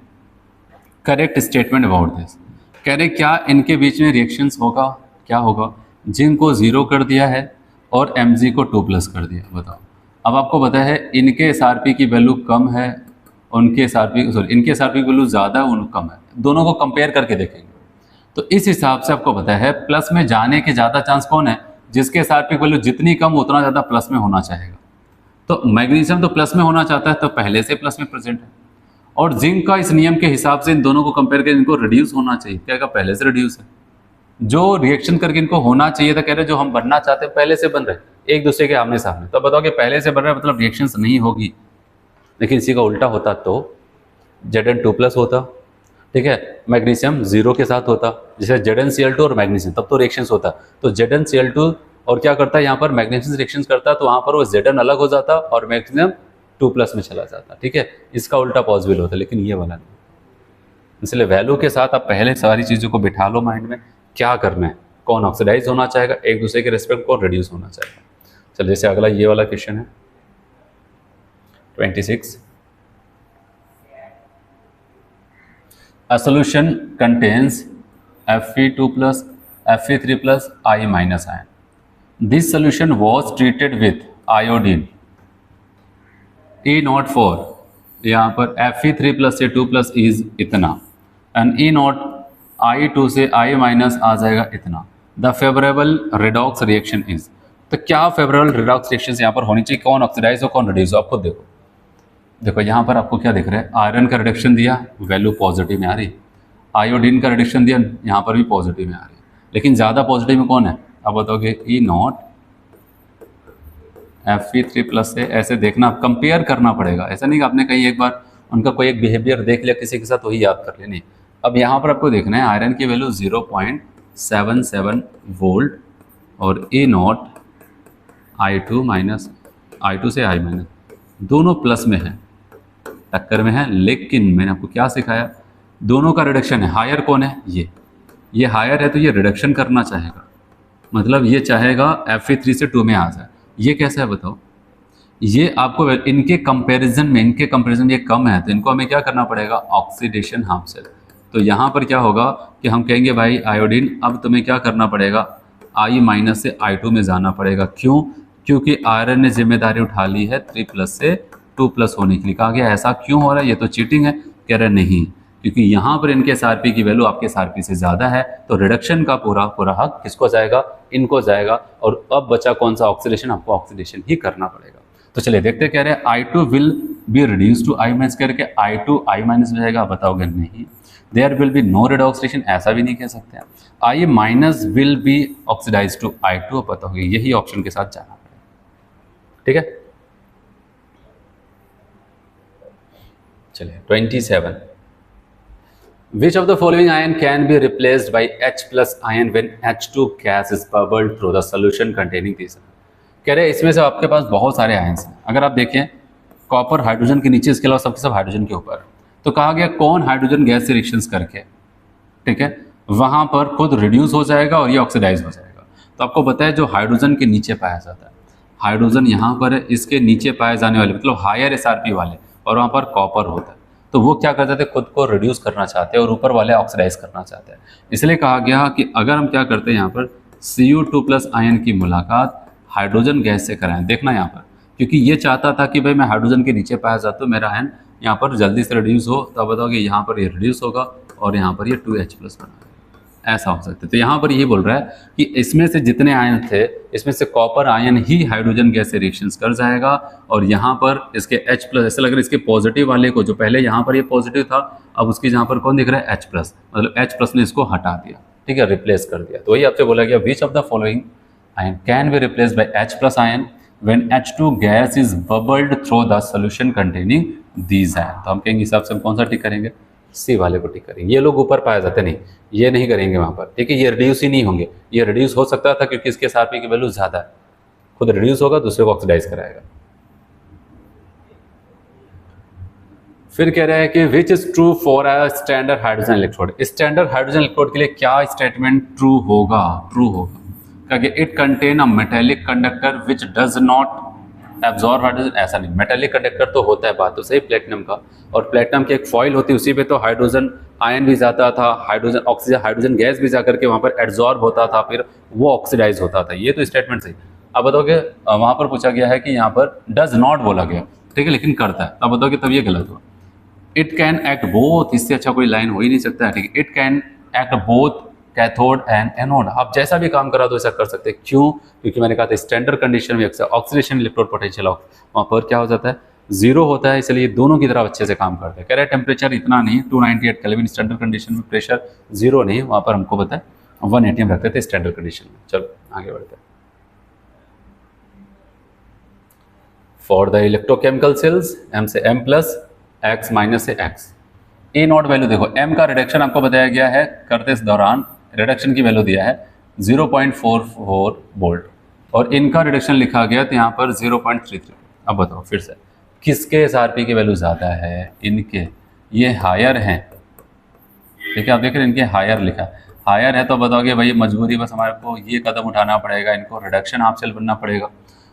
[SPEAKER 1] correct statement about this. कह रहे क्या इनके बीच में रिएक्शंस होगा? क्या होगा? जिंक को 0 कर दिया है और Mg को 2+ कर दिया। बताओ, अब आपको पता है इनके SRP की वैल्यू कम है, इनके SRP की वैल्यू ज़्यादा है, कम है। दोनों को कंपेयर करके देखेंगे तो इस हिसाब से आपको पता है प्लस में जाने के ज़्यादा चांस कौन है? जिसके SRP की वैल्यू जितनी कम उतना ज़्यादा प्लस में होना चाहेगा। तो मैग्नीशियम तो प्लस में होना चाहता है, तो पहले से प्लस में प्रेजेंट है। और जिंक का इस नियम के हिसाब से इन दोनों को कंपेयर करके इनको रिड्यूस होना चाहिए। क्या का पहले से रिड्यूस है, जो रिएक्शन करके इनको होना चाहिए था, कह रहे जो हम बनना चाहते हैं पहले से बन रहे एक दूसरे के आमने सामने। तो बताओ कि पहले से बन रहा है मतलब रिएक्शंस नहीं होगी। लेकिन इसी का उल्टा होता तो Zn2+ होता, ठीक है, मैग्नीशियम 0 के साथ होता, जैसे ZnCl2 और मैग्नीशियम, तब तो रिएक्शंस होता। तो ZnCl2 और क्या करता है यहाँ पर मैग्नीशियम रिएक्शंस करता, तो वहाँ पर वो Zn अलग हो जाता और मैग्नीशियम 2+ में चला जाता, ठीक है। इसका उल्टा पॉसिबल होता, लेकिन ये वाला नहीं। इसलिए वैल्यू के साथ आप पहले सारी चीज़ों को बिठा लो माइंड में, क्या करना है, कौन ऑक्सीडाइज होना चाहेगा एक दूसरे के रेस्पेक्ट, कौन रिड्यूस होना चाहेगा। चलिए जैसे अगला ये वाला क्वेश्चन है 26। A solution contains Fe2+, Fe3+, I- ion. This solution was treated with iodine E04, यहाँ पर Fe3+ से 2+ इज इतना, एंड E0 I2 से I- आ जाएगा इतना। The favourable redox reaction is, तो क्या फेवरेबल रिडॉक्स रिएक्शन यहाँ पर होनी चाहिए, कौन ऑक्सीडाइज हो कौन रिड्यूस हो। आप खुद देखो, देखो यहाँ पर आपको क्या दिख रहा है, आयरन का रिडक्शन दिया, वैल्यू पॉजिटिव में आ रही, आयोडीन का रिडक्शन दिया, यहाँ पर भी पॉजिटिव में आ रही है। लेकिन ज़्यादा पॉजिटिव में कौन है? अब बताओगे E0 Fe3+ से, ऐसे देखना, कंपेयर करना पड़ेगा। ऐसा नहीं कि आपने कहीं एक बार उनका कोई एक बिहेवियर देख लिया किसी के साथ वही याद कर लेनी। अब यहाँ पर आपको देखना है आयरन की वैल्यू 0.77 वोल्ट और E0 I2 से I- दोनों प्लस में है, टक्कर में है। लेकिन मैंने आपको क्या सिखाया, दोनों का रिडक्शन है, हायर कौन है, ये हायर है तो ये रिडक्शन करना चाहेगा, मतलब ये चाहेगा Fe3 से 2 में आ जाए। ये कैसा है बताओ? ये आपको इनके कंपैरिजन में ये कम है, तो इनको हमें क्या करना पड़ेगा? ऑक्सीडेशन हासिल। तो यहाँ पर क्या होगा कि हम कहेंगे भाई आयोडीन अब तुम्हें क्या करना पड़ेगा? I- से I2 में जाना पड़ेगा। क्यों? क्योंकि आयरन ने जिम्मेदारी उठा ली है 3+ से 2+ होने के लिए। कहा गया ऐसा क्यों हो रहा है, ये तो चीटिंग है। कह रहे नहीं, क्योंकि यहाँ पर इनके SRP की वैल्यू आपके SRP से ज़्यादा है, तो रिडक्शन का पूरा पूरा हक किसको जाएगा? इनको जाएगा। और अब बचा कौन सा? ऑक्सीडेशन। आपको ऑक्सीडेशन ही करना पड़ेगा। तो चलिए देखते कह रहे हैं I2 will be reduce to I- करके I2 I- में जाएगा। बताओगे नहीं, there will be no red oxidation, ऐसा भी नहीं कह सकते हैं। I- will be oxidise to I2। बताओगे यही ऑप्शन के साथ जाना पड़ेगा। ठीक है, चलिए 27, Which of the following ion can be replaced by H+ ion when H2 gas is bubbled through the solution containing these? कह रहे हैं इसमें से आपके पास बहुत सारे आयन्स हैं। अगर आप देखें कॉपर हाइड्रोजन के नीचे, इसके अलावा सबके सब हाइड्रोजन के ऊपर। तो कहा गया कौन हाइड्रोजन गैस से रिएक्शंस करके, ठीक है, वहां पर खुद रिड्यूस हो जाएगा और ये ऑक्सीडाइज हो जाएगा। तो आपको बताया जो हाइड्रोजन के नीचे पाया जाता है, हाइड्रोजन यहाँ पर है, इसके नीचे पाए जाने वाले मतलब हायर SRP वाले, और वहाँ पर कॉपर होता है, तो वो क्या कर जाते हैं? खुद को रिड्यूस करना चाहते हैं और ऊपर वाले ऑक्सीडाइज करना चाहते हैं। इसलिए कहा गया कि अगर हम क्या करते हैं यहाँ पर Cu2+ आयन की मुलाकात हाइड्रोजन गैस से कराएं। देखना यहाँ पर, क्योंकि ये चाहता था कि भाई मैं हाइड्रोजन के नीचे पाया जाता हूँ, मेरा आयन यहाँ पर जल्दी से रिड्यूस हो, तो आप बताओगे यहाँ पर ये रिड्यूस होगा और यहाँ पर ये 2H+ बना, ऐसा हो सकता है। तो यहाँ पर यही बोल रहा है कि इसमें से जितने आयन थे, इसमें से कॉपर आयन ही हाइड्रोजन गैस से रिएक्शंस कर जाएगा, और यहाँ पर इसके H+, ऐसा लग रहा है इसके पॉजिटिव वाले को, जो पहले यहाँ पर ये पॉजिटिव था, अब उसकी जहाँ पर कौन दिख रहा है? H+, मतलब H+ ने इसको हटा दिया, ठीक है, रिप्लेस कर दिया। तो वही आपसे बोला गया विच of the following ion can be replace by H+ ion when H2 gas is bubbled through the solution containing these ion. तो हम कहेंगे हिसाब से हम कौन सा टिक करेंगे? सी वाले को टिक करेंगे। ये लोग ऊपर पाए जाते नहीं, ये नहीं करेंगे वहाँ पर, ठीक है, ये रिड्यूस ही नहीं होंगे। ये रिड्यूस हो सकता था क्योंकि इसके SRP की वैल्यू ज़्यादा है, खुद रिड्यूस होगा, दूसरे को ऑक्सीडाइज कराएगा। फिर कह रहे हैं कि which is true for a standard hydrogen electrode. Standard hydrogen electrode के लिए क्या स्टेटमेंट ट्रू होगा? ट्रू होगा क्योंकि it contain a metallic conductor which does not absorb hydrogen. ऐसा नहीं, मेटेलिक कंडक्टर तो होता है, बात तो सही प्लेटिनम का, और प्लेटिनम की एक फॉइल होती है, उसी पे तो हाइड्रोजन आयन भी जाता था, हाइड्रोजन ऑक्सीजन हाइड्रोजन गैस भी जाकर के वहाँ पर एब्जॉर्ब होता था, फिर वो ऑक्सीडाइज होता था। ये तो स्टेटमेंट सही। अब बताओगे वहाँ पर पूछा गया है कि यहाँ पर डज नॉट बोला गया, ठीक है, लेकिन करता है, अब बताओगे तब ये गलत हुआ। इट कैन एक्ट बोथ, इससे अच्छा कोई लाइन हो ही नहीं सकता है, ठीक है। It can act both cathode and anode. आप जैसा भी काम करा तो ऐसा कर सकते हैं। क्यों? क्योंकि मैंने कहा था स्टैंडर्ड कंडीशन में अक्सर ऑक्सीडेशन इलेक्ट्रोड पोटेंशियल वहाँ पर क्या हो जाता है? 0 होता है, इसलिए दोनों की तरफ अच्छे से काम करते हैं। कह रहे हैं टेम्परेचर इतना नहीं, 298 केल्विन स्टैंडर्ड कंडीशन में, प्रेशर 0 नहीं, वहाँ पर हमको पता है 180 में रखते थे स्टैंडर्ड कंडीशन में। चलो आगे बढ़ते हैं। For the electrochemical cells M से M+, X- से X। ए नॉट वैल्यू देखो, M का रिडक्शन आपको बताया गया है करते इस दौरान, रिडक्शन की वैल्यू दिया है 0.44 वोल्ट, और इनका रिडक्शन लिखा गया तो यहाँ पर 0.33। अब बताओ फिर से किसके SRP की वैल्यू ज़्यादा है? इनके, ये हायर हैं, ठीक है, आप देख रहे हैं इनके हायर लिखा है, हायर है, तो बताओगे भाई मजबूरी बस हमारे को ये कदम उठाना पड़ेगा, इनको रिडक्शन हासिल बनना पड़ेगा।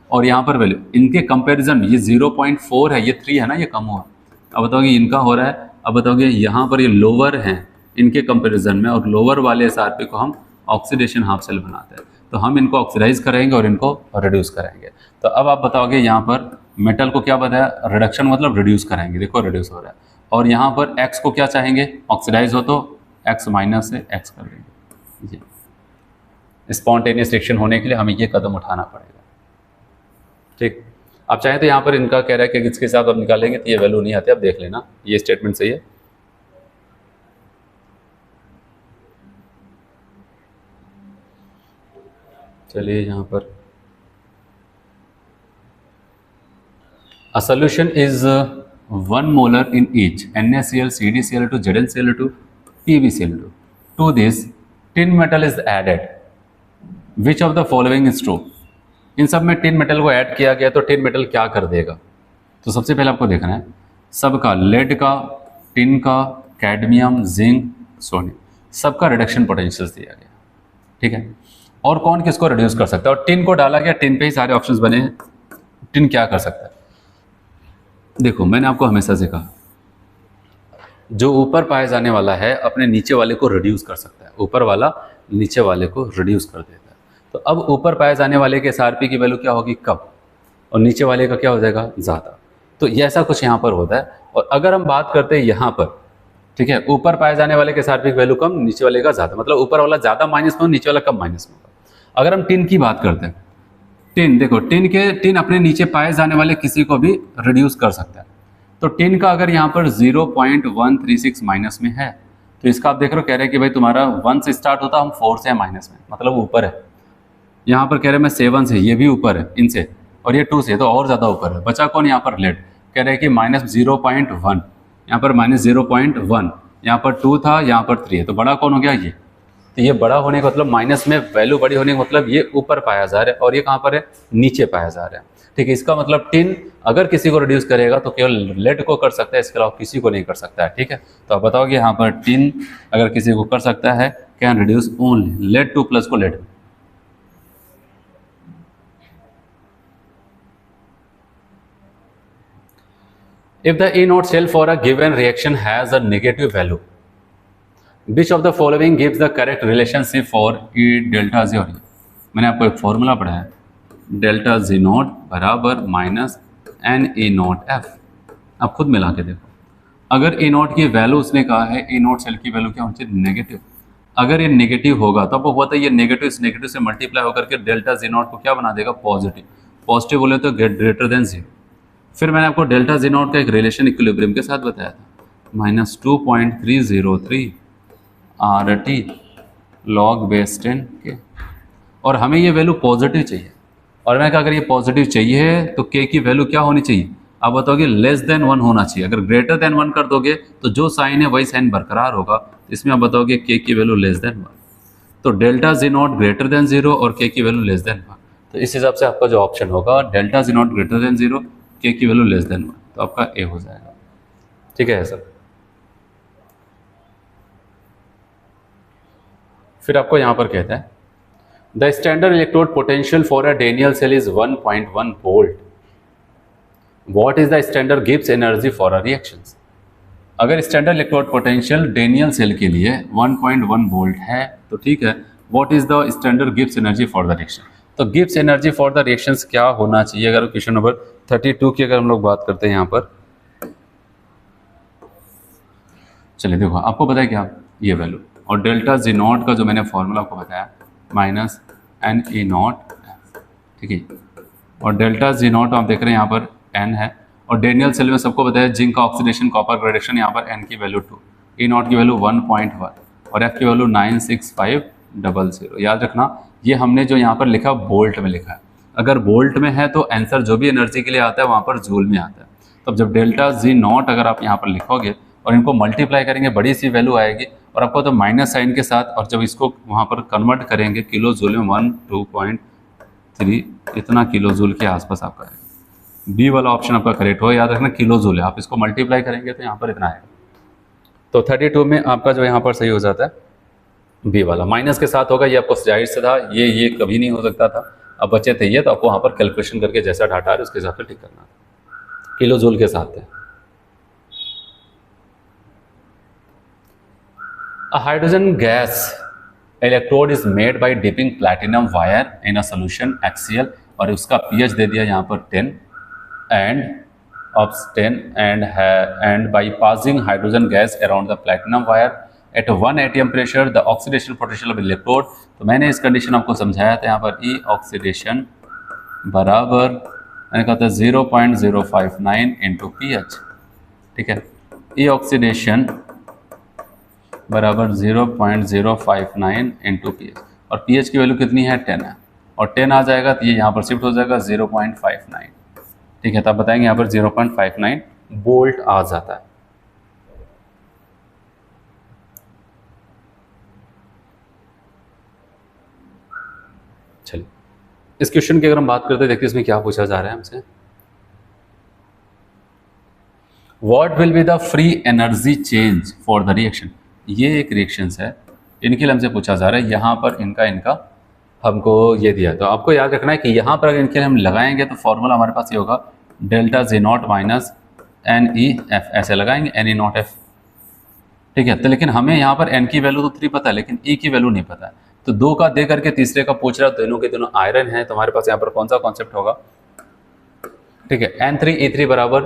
[SPEAKER 1] और यहाँ पर वैल्यू इनके कंपैरिजन में ये 0.4 है, ये 3 है ना, ये कम हुआ। अब बताओगे इनका हो रहा है, अब बताओगे यहाँ पर ये लोअर हैं इनके कंपैरिजन में, और लोअर वाले SRP को हम ऑक्सीडेशन हासिल बनाते हैं, तो हम इनको ऑक्सीडाइज करेंगे और इनको रिड्यूस करेंगे। तो अब आप बताओगे यहाँ पर मेटल को क्या बताया? रिडक्शन मतलब रिड्यूस करेंगे, देखो रिड्यूस हो रहा है, और यहाँ पर X को क्या चाहेंगे? ऑक्सीडाइज हो, तो X- से X कर देंगे। ये स्पॉन्टेनियस रिएक्शन होने के लिए हमें ये कदम उठाना पड़ेगा, ठीक। आप चाहें तो यहाँ पर इनका कह रहा है कि इसके साथ आप निकालेंगे तो ये वैल्यू नहीं आती, आप देख लेना, ये स्टेटमेंट सही है। चलिए यहाँ पर a solution is 1 molar in each NaCl, CdCl2, ZnCl2, PbCl2। To this tin metal is added, which of the following is true. इन सब में टिन मेटल को ऐड किया गया, तो टिन मेटल क्या कर देगा? तो सबसे पहले आपको देखना है सबका, लेड का, टिन का, कैडमियम, जिंक, सोडियम, सबका रिडक्शन पोटेंशियल दिया गया, ठीक है। और कौन किसको रिड्यूस कर सकता है, और टिन को डाला गया, टिन पे ही सारे ऑप्शंस बने हैं। टिन क्या कर सकता है? देखो मैंने आपको हमेशा से कहा, जो ऊपर पाए जाने वाला है अपने नीचे वाले को रिड्यूस कर सकता है, ऊपर वाला नीचे वाले को रिड्यूस कर देता है। तो अब ऊपर पाए जाने वाले के एसआरपी की वैल्यू क्या होगी, कम, और नीचे वाले का क्या हो जाएगा, ज़्यादा। तो ये ऐसा कुछ यहाँ पर होता है। और अगर हम बात करते हैं यहाँ पर, ठीक है, ऊपर पाए जाने वाले के एसआरपी की वैल्यू कम, नीचे वाले का ज़्यादा, मतलब ऊपर वाला ज़्यादा माइनस में, नीचे वाला कम माइनस में होगा। अगर हम टिन की बात करते हैं, टिन देखो, टिन अपने नीचे पाए जाने वाले किसी को भी रिड्यूस कर सकता है। तो टिन का अगर यहाँ पर 0.136 माइनस में है, तो इसका आप देख रहे हो, कह रहे हैं कि भाई तुम्हारा 1 से स्टार्ट होता, हम 4 से है माइनस में, मतलब ऊपर है। यहाँ पर कह रहे हैं मैं 7 से, ये भी ऊपर है इनसे, और ये 2 से, तो और ज़्यादा ऊपर है। बचा कौन यहाँ पर, लेड, कह रहे हैं कि -0.1, यहाँ पर -0.1, यहाँ पर 2 था, यहाँ पर 3 है, तो बड़ा कौन हो गया, ये। तो ये बड़ा होने का मतलब, माइनस में वैल्यू बड़ी होने का मतलब ये ऊपर पाया जा रहा है, और ये कहाँ पर है, नीचे पाया जा रहा है। ठीक है, इसका मतलब टिन अगर किसी को रिड्यूस करेगा तो केवल लेड को कर सकता है, इसके अलावा किसी को नहीं कर सकता है। ठीक है, तो आप बताओगे यहाँ पर टिन अगर किसी को कर सकता है, can reduce only led two plus को lead. If the E naught cell for a given reaction has a negative value, which of the following gives the correct relationship for E delta Z? और मैंने आपको एक formula पढ़ाया है, delta G nought बराबर minus n A nought F. आप खुद मिला के देखो, अगर ए नॉट की वैल्यू उसने कहा है, ए नॉट सेल की वैल्यू क्या होनी चाहिए, नेगेटिव। अगर ये नेगेटिव होगा तो आपको पता है ये नेगेटिव इस नेगेटिव से मल्टीप्लाई होकर के डेल्टा जी नॉट को क्या बना देगा, पॉजिटिव। पॉजिटिव बोले तो गेट ग्रेटर देन जीरो। फिर मैंने आपको डेल्टा जी नॉट का एक रिलेशन इक्विलिब्रियम के साथ बताया था, -2.303 आर टी लॉग बेस 10 के, और हमें ये वैल्यू पॉजिटिव चाहिए। और मैंने कहा अगर ये पॉजिटिव चाहिए तो के की वैल्यू क्या होनी चाहिए, आप बताओगे लेस देन 1 होना चाहिए। अगर ग्रेटर देन 1 कर दोगे तो जो साइन है वही साइन बरकरार होगा, इसमें आप बताओगे के की वैल्यू लेस देन 1। तो delta G not greater than 0 और के की वैल्यू लेस देन 1, तो इस हिसाब से आपका जो ऑप्शन होगा delta G not greater than 0, के की वैल्यू लेस देन 1, तो आपका ए हो जाएगा। ठीक है सर। फिर आपको यहाँ पर कहता है the standard electrode potential for a Daniell cell is 1.1 volt, what is the standard Gibbs energy for a reaction. अगर standard electrode potential Daniell cell के लिए 1.1 वोल्ट है तो ठीक है, what is the standard Gibbs energy for the reaction. तो Gibbs energy for the reactions क्या होना चाहिए, अगर क्वेश्चन नंबर 32 की अगर हम लोग बात करते हैं यहाँ पर, चलिए देखो आपको पता है क्या, ये वैल्यू और डेल्टा जी नॉट का जो मैंने फॉर्मूला आपको बताया माइनस एन ई नॉट, ठीक है, और डेल्टा जी नॉट आप देख रहे हैं यहाँ पर एन है, और डेनियल सेल में सबको बताया जिंक का ऑक्सीडेशन कॉपर ग्रेडेशन, यहाँ पर एन की वैल्यू 2, ई नॉट की वैल्यू 1.1 और एफ की वैल्यू 96500। याद रखना ये हमने जो यहाँ पर लिखा बोल्ट में लिखा है, अगर बोल्ट में है तो आंसर जो भी एनर्जी के लिए आता है वहाँ पर जूल में आता है। तब जब डेल्टा जी नॉट अगर आप यहाँ पर लिखोगे और इनको मल्टीप्लाई करेंगे बड़ी सी वैल्यू आएगी, और आपको तो माइनस साइन के साथ, और जब इसको वहाँ पर कन्वर्ट करेंगे किलो जूल में 12.3 इतना किलो जूल के आसपास आपका आएगा। बी वाला ऑप्शन आपका करेक्ट हो, याद रखना किलो जूल है, आप इसको मल्टीप्लाई करेंगे तो यहाँ पर इतना आएगा। तो 32 में आपका जो यहाँ पर सही हो जाता है बी वाला, माइनस के साथ होगा, ये आपको जाहिर से था, ये कभी नहीं हो सकता था। अब बचे थे ये, तो आपको वहाँ पर कैलकुलेशन करके जैसा डाटा है उसके हिसाब से ठीक करना, किलो जूल के साथ है। A hydrogen gas electrode is made by dipping platinum wire in a solution HCl, और उसका pH दे दिया यहाँ पर 10 and by passing hydrogen gas around the platinum wire at 1 atm pressure the oxidation potential of electrode। तो मैंने इस condition आपको समझाया था, यहाँ पर E ऑक्सीडेशन बराबर मैंने कहा था 0.059 इंटू pH, ठीक है, E ऑक्सीडेशन बराबर 0.059 इंटू pH, और pH की वैल्यू कितनी है 10 है, और 10 आ जाएगा तो ये यहाँ पर शिफ्ट हो जाएगा 0.59, ठीक है, तो आप बताएंगे यहाँ पर 0.59 वोल्ट आ जाता है। चलिए इस क्वेश्चन की अगर हम बात करते हैं, देखिए इसमें क्या पूछा जा रहा है हमसे, what will be the free energy change for the reaction. ये एक रिएक्शंस है, इनके लिए हमसे पूछा जा रहा है, यहाँ पर इनका हमको ये दिया। तो आपको याद रखना है कि यहाँ पर अगर इनके हम लगाएंगे तो फॉर्मूला हमारे पास ये होगा delta G nought minus n E F, ऐसे लगाएंगे एन ई नॉट एफ, ठीक है। तो लेकिन हमें यहाँ पर एन की वैल्यू तो 3 पता है लेकिन ई की वैल्यू नहीं पता है, तो 2 का दे करके तीसरे का पूछ रहा है, दोनों के दोनों आयरन है, तो हमारे पास यहाँ पर कौन सा कॉन्सेप्ट होगा, ठीक है, N3E3 बराबर,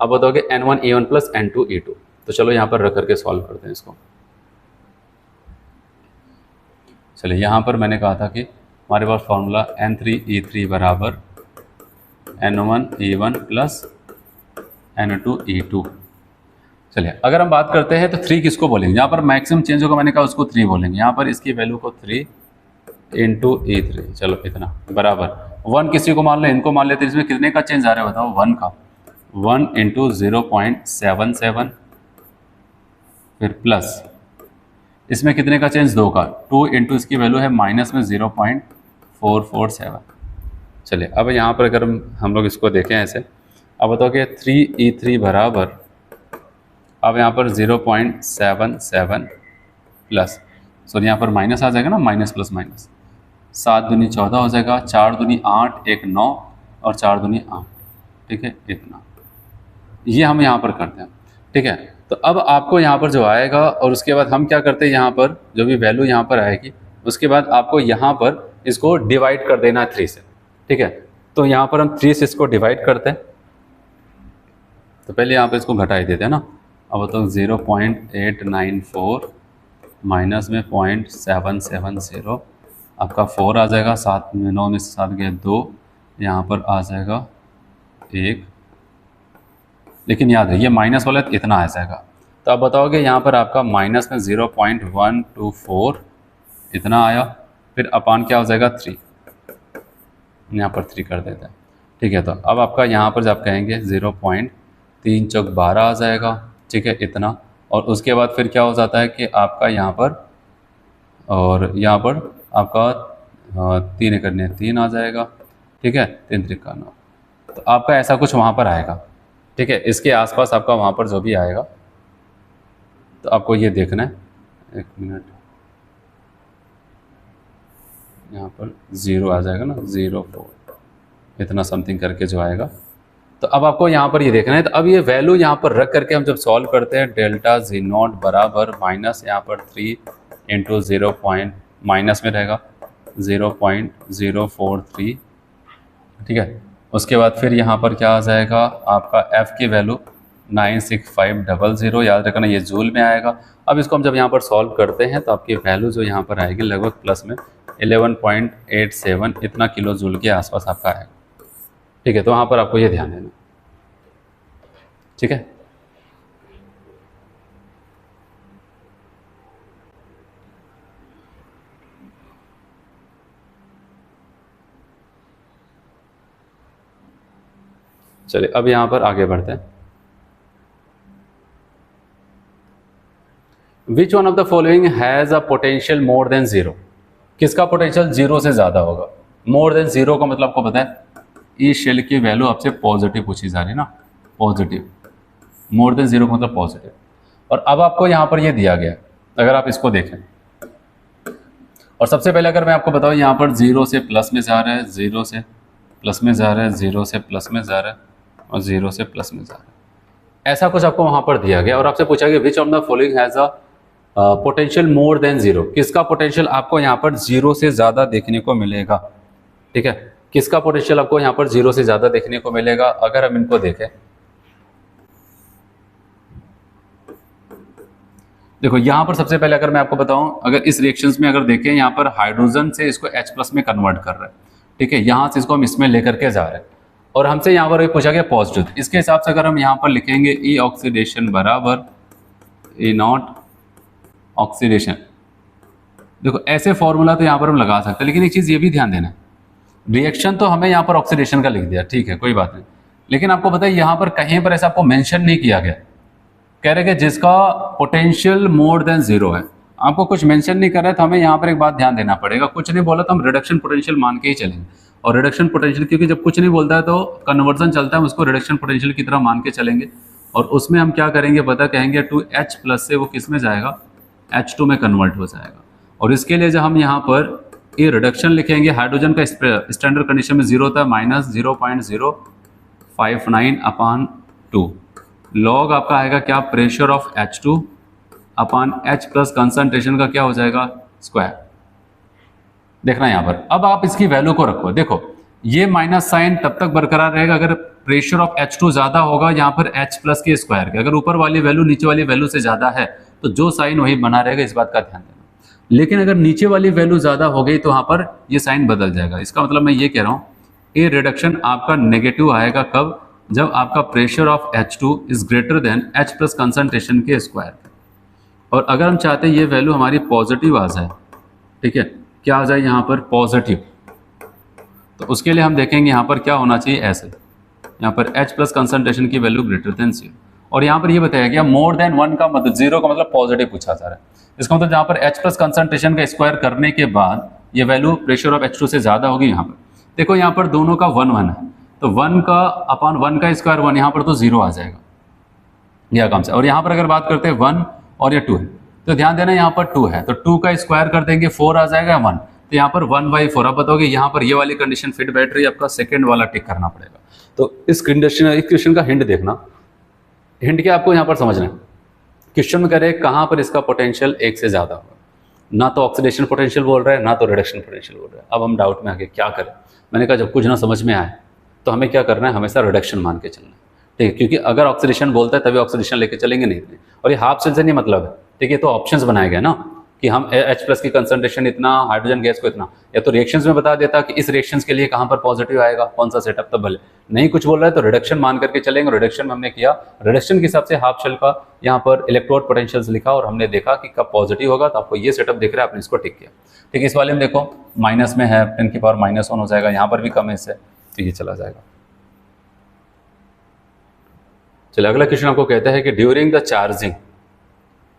[SPEAKER 1] अब बताओगे N1E1 प्लस N2E2। तो चलो यहाँ पर रख करके सॉल्व करते हैं इसको। चलिए यहाँ पर मैंने कहा था कि हमारे पास फॉर्मूला N3E3 बराबर N1E1 प्लस N2E2। चलिए अगर हम बात करते हैं तो 3 किसको बोलेंगे, यहाँ पर मैक्सिमम चेंज होगा, मैंने कहा उसको 3 बोलेंगे, यहाँ पर इसकी वैल्यू को 3 इंटू E3, चलो इतना बराबर 1 किसी को मान लो, इनको मान लेते हैं, इसमें कितने का चेंज आ रहा है बताओ, 1 का, 1 इंटू 0.77, फिर प्लस इसमें कितने का चेंज, 2 का, 2 इंटू इसकी वैल्यू है माइनस में 0.447। चलिए अब यहाँ पर अगर हम लोग इसको देखें ऐसे, अब बताओ कि 3E3 बराबर, अब यहाँ पर 0.77 प्लस, सॉरी यहाँ पर माइनस आ जाएगा ना, माइनस प्लस माइनस, 7 दूनी 14 हो जाएगा, 4 दूनी 8, 1 9 और 4 दूनी 8, ठीक है, इतना, ये हम यहाँ पर करते हैं, ठीक है। तो अब आपको यहाँ पर जो आएगा, और उसके बाद हम क्या करते हैं, यहाँ पर जो भी वैल्यू यहाँ पर आएगी उसके बाद आपको यहाँ पर इसको डिवाइड कर देना है 3 से, ठीक है। तो यहाँ पर हम 3 से इसको डिवाइड करते हैं, तो पहले यहाँ पर इसको घटा ही देते हैं ना। अब तो 0.894 माइनस में 0.770, आपका 4 आ जाएगा, 7 में 9 में से 7 गए 2, यहाँ पर आ जाएगा 1, लेकिन याद है ये माइनस वाला इतना आ जाएगा। तो अब बताओगे यहाँ पर आपका माइनस में 0.124 इतना आया, फिर अपान क्या हो जाएगा 3, यहाँ पर 3 कर देते हैं, ठीक है। तो अब आपका यहाँ पर जब कहेंगे 0.3 चौक 12 आ जाएगा, ठीक है, इतना, और उसके बाद फिर क्या हो जाता है कि आपका यहाँ पर, और यहाँ पर आपका 3 करने 3 आ जाएगा, ठीक है, 3 त्रिक का 9, तो आपका ऐसा कुछ वहाँ पर आएगा, ठीक है। इसके आसपास आपका वहाँ पर जो भी आएगा, तो आपको ये देखना है, 1 मिनट, यहाँ पर 0 आ जाएगा ना, 0.4 इतना समथिंग करके जो आएगा, तो अब आपको यहाँ पर ये देखना है। तो अब ये वैल्यू यहाँ पर रख करके हम जब सॉल्व करते हैं, डेल्टा जी नॉट बराबर माइनस यहाँ पर 3 इंटू 0 माइनस में रहेगा 0.043, ठीक है। उसके बाद फिर यहाँ पर क्या आ जाएगा, आपका f की वैल्यू 96500, याद रखना ये जूल में आएगा। अब इसको हम जब यहाँ पर सॉल्व करते हैं तो आपकी वैल्यू जो यहाँ पर आएगी लगभग प्लस में 11.87 इतना किलो जूल के आसपास आपका आएगा, ठीक है। तो वहाँ पर आपको ये ध्यान देना, ठीक है। चलिए अब यहाँ पर आगे बढ़ते हैं। Which one of the following has a potential more than 0, किसका पोटेंशियल 0 से ज़्यादा होगा। मोर देन 0 का मतलब आपको पता है, ई शेल की वैल्यू आपसे पॉजिटिव पूछी जा रही है ना, पॉजिटिव, मोर देन 0 का मतलब पॉजिटिव। और अब आपको यहाँ पर ये दिया गया, अगर आप इसको देखें, और सबसे पहले अगर मैं आपको बताऊँ, यहाँ पर 0 से प्लस में जा रहा है, 0 से प्लस में जा रहा है, 0 से प्लस में जा रहा है, और 0 से प्लस में जा रहा है, ऐसा कुछ आपको वहाँ पर दिया गया। और आपसे पूछा गया विच of the following has a potential more than 0, किसका पोटेंशियल आपको यहाँ पर 0 से ज़्यादा देखने को मिलेगा, ठीक है, किसका पोटेंशियल आपको यहाँ पर 0 से ज़्यादा देखने को मिलेगा। अगर हम इनको देखें, देखो यहाँ पर सबसे पहले अगर मैं आपको बताऊं, अगर इस रिएक्शंस में अगर देखें, यहाँ पर हाइड्रोजन से इसको H+ में कन्वर्ट कर रहे हैं, ठीक है, यहाँ से इसको हम इसमें लेकर के जा रहे हैं, और हमसे यहाँ पर पूछा गया पॉजिटिव। इसके हिसाब से अगर हम यहाँ पर लिखेंगे ई ऑक्सीडेशन बराबर ई नॉट ऑक्सीडेशन, देखो ऐसे फॉर्मूला तो यहाँ पर हम लगा सकते हैं, लेकिन एक चीज़ ये भी ध्यान देना है, रिएक्शन तो हमें यहाँ पर ऑक्सीडेशन का लिख दिया, ठीक है, कोई बात नहीं, लेकिन आपको पता है यहाँ पर कहीं पर ऐसा आपको मेंशन नहीं किया गया, कह रहे कि जिसका पोटेंशियल मोर देन 0 है, आपको कुछ मेंशन नहीं कर रहा है। तो हमें यहाँ पर एक बात ध्यान देना पड़ेगा, कुछ नहीं बोला तो हम रिडक्शन पोटेंशियल मान के ही चलेंगे, और रिडक्शन पोटेंशियल, क्योंकि जब कुछ नहीं बोलता है तो कन्वर्जन चलता है, उसको रिडक्शन पोटेंशियल की तरह मान के चलेंगे, और उसमें हम क्या करेंगे पता, कहेंगे 2H+ से वो किस में जाएगा, H2 में कन्वर्ट हो जाएगा। और इसके लिए जब हम यहाँ पर ये रिडक्शन लिखेंगे, हाइड्रोजन का स्टैंडर्ड कंडीशन में 0 होता है, -0.059/2 लॉग आपका आएगा क्या, pressure of H2 upon H plus concentration का क्या हो जाएगा, स्क्वायर। देखना यहाँ पर, अब आप इसकी वैल्यू को रखो, देखो ये माइनस साइन तब तक बरकरार रहेगा अगर प्रेशर ऑफ H2 ज्यादा होगा यहाँ पर H प्लस के स्क्वायर के, अगर ऊपर वाली वैल्यू नीचे वाली वैल्यू से ज्यादा है तो जो साइन वही बना रहेगा, इस बात का ध्यान देना। लेकिन अगर नीचे वाली वैल्यू ज्यादा हो गई तो वहां पर ये साइन बदल जाएगा। इसका मतलब मैं ये कह रहा हूँ, ये रिडक्शन आपका नेगेटिव आएगा कब, जब आपका pressure of H2 is greater then H plus concentration के स्क्वायर। और अगर हम चाहते हैं ये वैल्यू हमारी पॉजिटिव आ जाए, ठीक है, क्या आ जाए यहाँ पर पॉजिटिव, तो उसके लिए हम देखेंगे यहाँ पर क्या होना चाहिए, ऐसे यहाँ पर H प्लस कंसंट्रेशन की वैल्यू ग्रेटर देन 0। और यहाँ पर ये बताया गया मोर देन 1 का मतलब 0 का मतलब पॉजिटिव पूछा जा रहा है। इसका मतलब जहाँ पर H प्लस कंसंट्रेशन का स्क्वायर करने के बाद ये वैल्यू प्रेशर ऑफ H2 से ज्यादा होगी। यहाँ पर देखो यहाँ पर दोनों का 1 1 है, तो 1 का अपॉन 1 का स्क्वायर 1, यहाँ पर तो 0 आ जाएगा यह काम से। और यहाँ पर अगर बात करते हैं 1 और ये 2 है, तो ध्यान देना यहाँ पर 2 है, तो 2 का स्क्वायर कर देंगे 4 आ जाएगा 1, तो यहाँ पर 1/4। आप बताओगे यहाँ पर ये वाली कंडीशन फिट बैठ रही है, आपका सेकंड वाला टिक करना पड़ेगा। तो इस क्वेश्चन का हिंट देखना, हिंट क्या आपको यहाँ पर समझना है, क्वेश्चन में कह रहे हैं कहाँ पर इसका पोटेंशियल 1 से ज्यादा होगा, ना तो ऑक्सीडेशन पोटेंशियल बोल रहा है ना तो रिडक्शन पोटेंशियल बोल रहा है। अब हम डाउट में आगे क्या करें, मैंने कहा जब कुछ ना समझ में आए तो हमें क्या करना है, हमेशा रिडक्शन मान के चलना है, ठीक है, क्योंकि अगर ऑक्सीडेशन बोलता है तभी ऑक्सीडेशन लेके चलेंगे, नहीं। और ये हाफ सेल से नहीं मतलब है, ठीक है, तो ऑप्शंस बनाए गए ना कि हम H प्लस की कंसंट्रेशन इतना, हाइड्रोजन गैस को इतना, या तो रिएक्शंस में बता देता कि इस रिएक्शंस के लिए कहाँ पर पॉजिटिव आएगा, कौन सा सेटअप, तब भले नहीं कुछ बोल रहा है तो रिडक्शन मान करके चलेंगे। रिडक्शन में हमने किया, रिडक्शन के हिसाब से हाफ शेल का यहाँ पर इलेक्ट्रोड पोटेंशियल्स लिखा और हमने देखा कि कब पॉजिटिव होगा, तो आपको ये सेटअप दिख रहा है, आपने इसको टिक किया, ठीक है। इस वाले में देखो माइनस में है, 10 की पावर -1 हो जाएगा, यहाँ पर भी कम है इससे, तो ये चला जाएगा। चलिए अगला क्वेश्चन आपको कहता है कि during the charging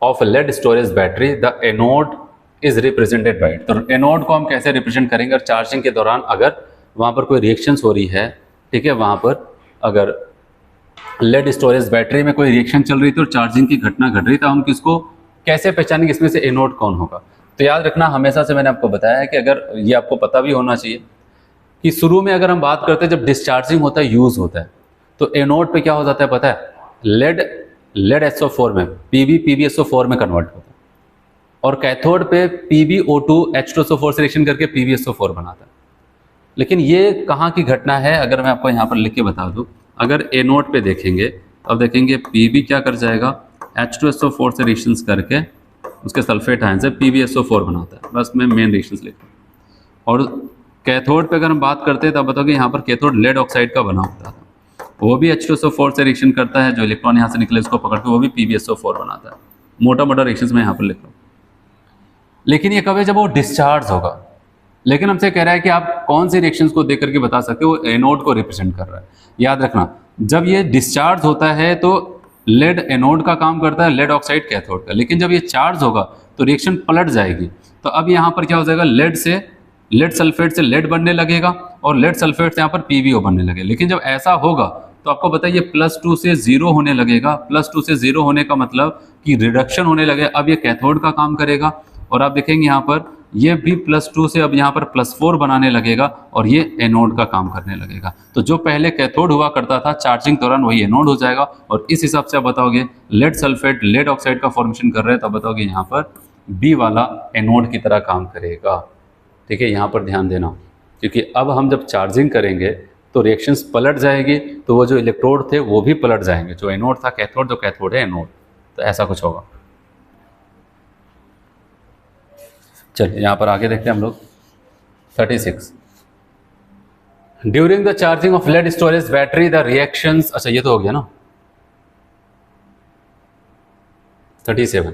[SPEAKER 1] of lead storage battery the anode is represented by, तो एनोड को हम कैसे रिप्रेजेंट करेंगे, और चार्जिंग के दौरान अगर वहां पर कोई रिएक्शंस हो रही है, ठीक है, वहां पर अगर लेड स्टोरेज बैटरी में कोई रिएक्शन चल रही थी और चार्जिंग की घटना घट रही, तो हम किसको कैसे पहचानेंगे, इसमें से एनोड कौन होगा। तो याद रखना, हमेशा से मैंने आपको बताया है कि अगर ये आपको पता भी होना चाहिए कि शुरू में अगर हम बात करते हैं जब डिस्चार्जिंग होता है, यूज होता है, तो एनोड पे क्या हो जाता है पता है, लेड SO4 में PbSO4 में कन्वर्ट होता है, और कैथोड पे PbO2 H2SO4 से रिएक्शन करके PbSO4 बनाता है। लेकिन ये कहाँ की घटना है, अगर मैं आपको यहाँ पर लिख के बता दूँ, अगर एनोड पे देखेंगे तो अब देखेंगे Pb क्या कर जाएगा, H2SO4 से रिएक्शंस करके उसके सल्फेट आयन से PbSO4 बनाता है, बस मैं मेन रिएक्शंस लिखता हूँ। और कैथोड पे अगर हम बात करते हैं तो बताओगे यहाँ पर कैथोड लेड ऑक्साइड का बना होता है, वो भी H2SO4 से रिएक्शन करता है, जो इलेक्ट्रॉन यहाँ से निकले उसको पकड़ के वो भी PbSO4 बनाता है। मोटा मोटा रिएक्शंस में यहाँ पर लिख रहा हूँ। लेकिन ये कब है, जब वो डिस्चार्ज होगा। लेकिन हमसे कह रहा है कि आप कौन सी रिएक्शंस को देख करके बता सकते हो वो एनोड को रिप्रेजेंट कर रहा है। याद रखना, जब ये डिस्चार्ज होता है तो लेड एनोड का काम करता है, लेड ऑक्साइड कैथोड का। लेकिन जब ये चार्ज होगा तो रिएक्शन पलट जाएगी, तो अब यहाँ पर क्या हो जाएगा, लेड सल्फेट से लेड बनने लगेगा और लेड सल्फेट से यहाँ पर PbO बनने लगेगा। लेकिन जब ऐसा होगा तो आपको बताइए +2 से 0 होने लगेगा। +2 से 0 होने का मतलब कि रिडक्शन होने लगे, अब ये कैथोड का काम करेगा, और आप देखेंगे यहाँ पर ये भी +2 से अब यहाँ पर +4 बनाने लगेगा और ये एनोड का काम करने लगेगा। तो जो पहले कैथोड हुआ करता था चार्जिंग दौरान वही एनोड हो जाएगा। और इस हिसाब से आप बताओगे लेड सल्फेट लेड ऑक्साइड का फॉर्मेशन कर रहे हैं, तो बताओगे यहाँ पर बी वाला एनोड की तरह काम करेगा, ठीक है। यहाँ पर ध्यान देना, क्योंकि अब हम जब चार्जिंग करेंगे तो रिएक्शंस पलट जाएगी, तो वो जो इलेक्ट्रोड थे वो भी पलट जाएंगे, जो एनोड था कैथोड, जो कैथोड है एनोड, तो ऐसा कुछ होगा। चलिए यहाँ पर आगे देखते हैं हम लोग 36। During the charging of lead storage battery the reactions, अच्छा ये तो हो गया ना। 37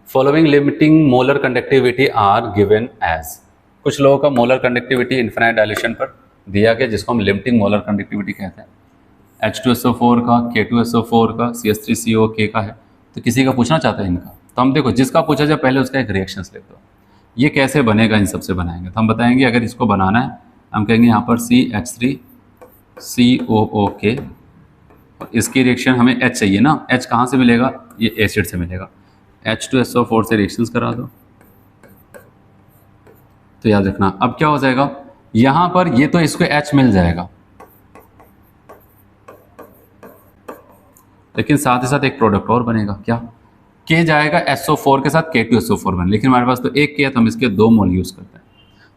[SPEAKER 1] following limiting molar conductivity are given as, कुछ लोगों का मोलर कंडक्टिविटी इन्फिनाइट डायल्यूशन पर दिया गया जिसको हम लिमिटिंग मोलर कंडक्टिविटी कहते हैं। H2SO4 का, K2SO4 का, CH3CO K का है, तो किसी का पूछना चाहते हैं इनका, तो हम देखो जिसका पूछा जाए पहले उसका एक रिएक्शंस लिख दो। ये कैसे बनेगा, इन सबसे बनाएंगे, तो हम बताएंगे अगर इसको बनाना है हम कहेंगे यहाँ पर CH3COOK, इसकी रिएक्शन हमें H चाहिए ना, H कहाँ से मिलेगा, ये एसिड से मिलेगा। H2SO4 से रिएक्शंस करा दो, तो याद रखना अब क्या हो जाएगा, यहां पर ये तो इसको H मिल जाएगा, लेकिन साथ ही साथ एक प्रोडक्ट और बनेगा, क्या, K जाएगा SO4 के साथ K2SO4 बने, लेकिन हमारे पास तो एक K है तो हम इसके 2 मोल यूज करते हैं।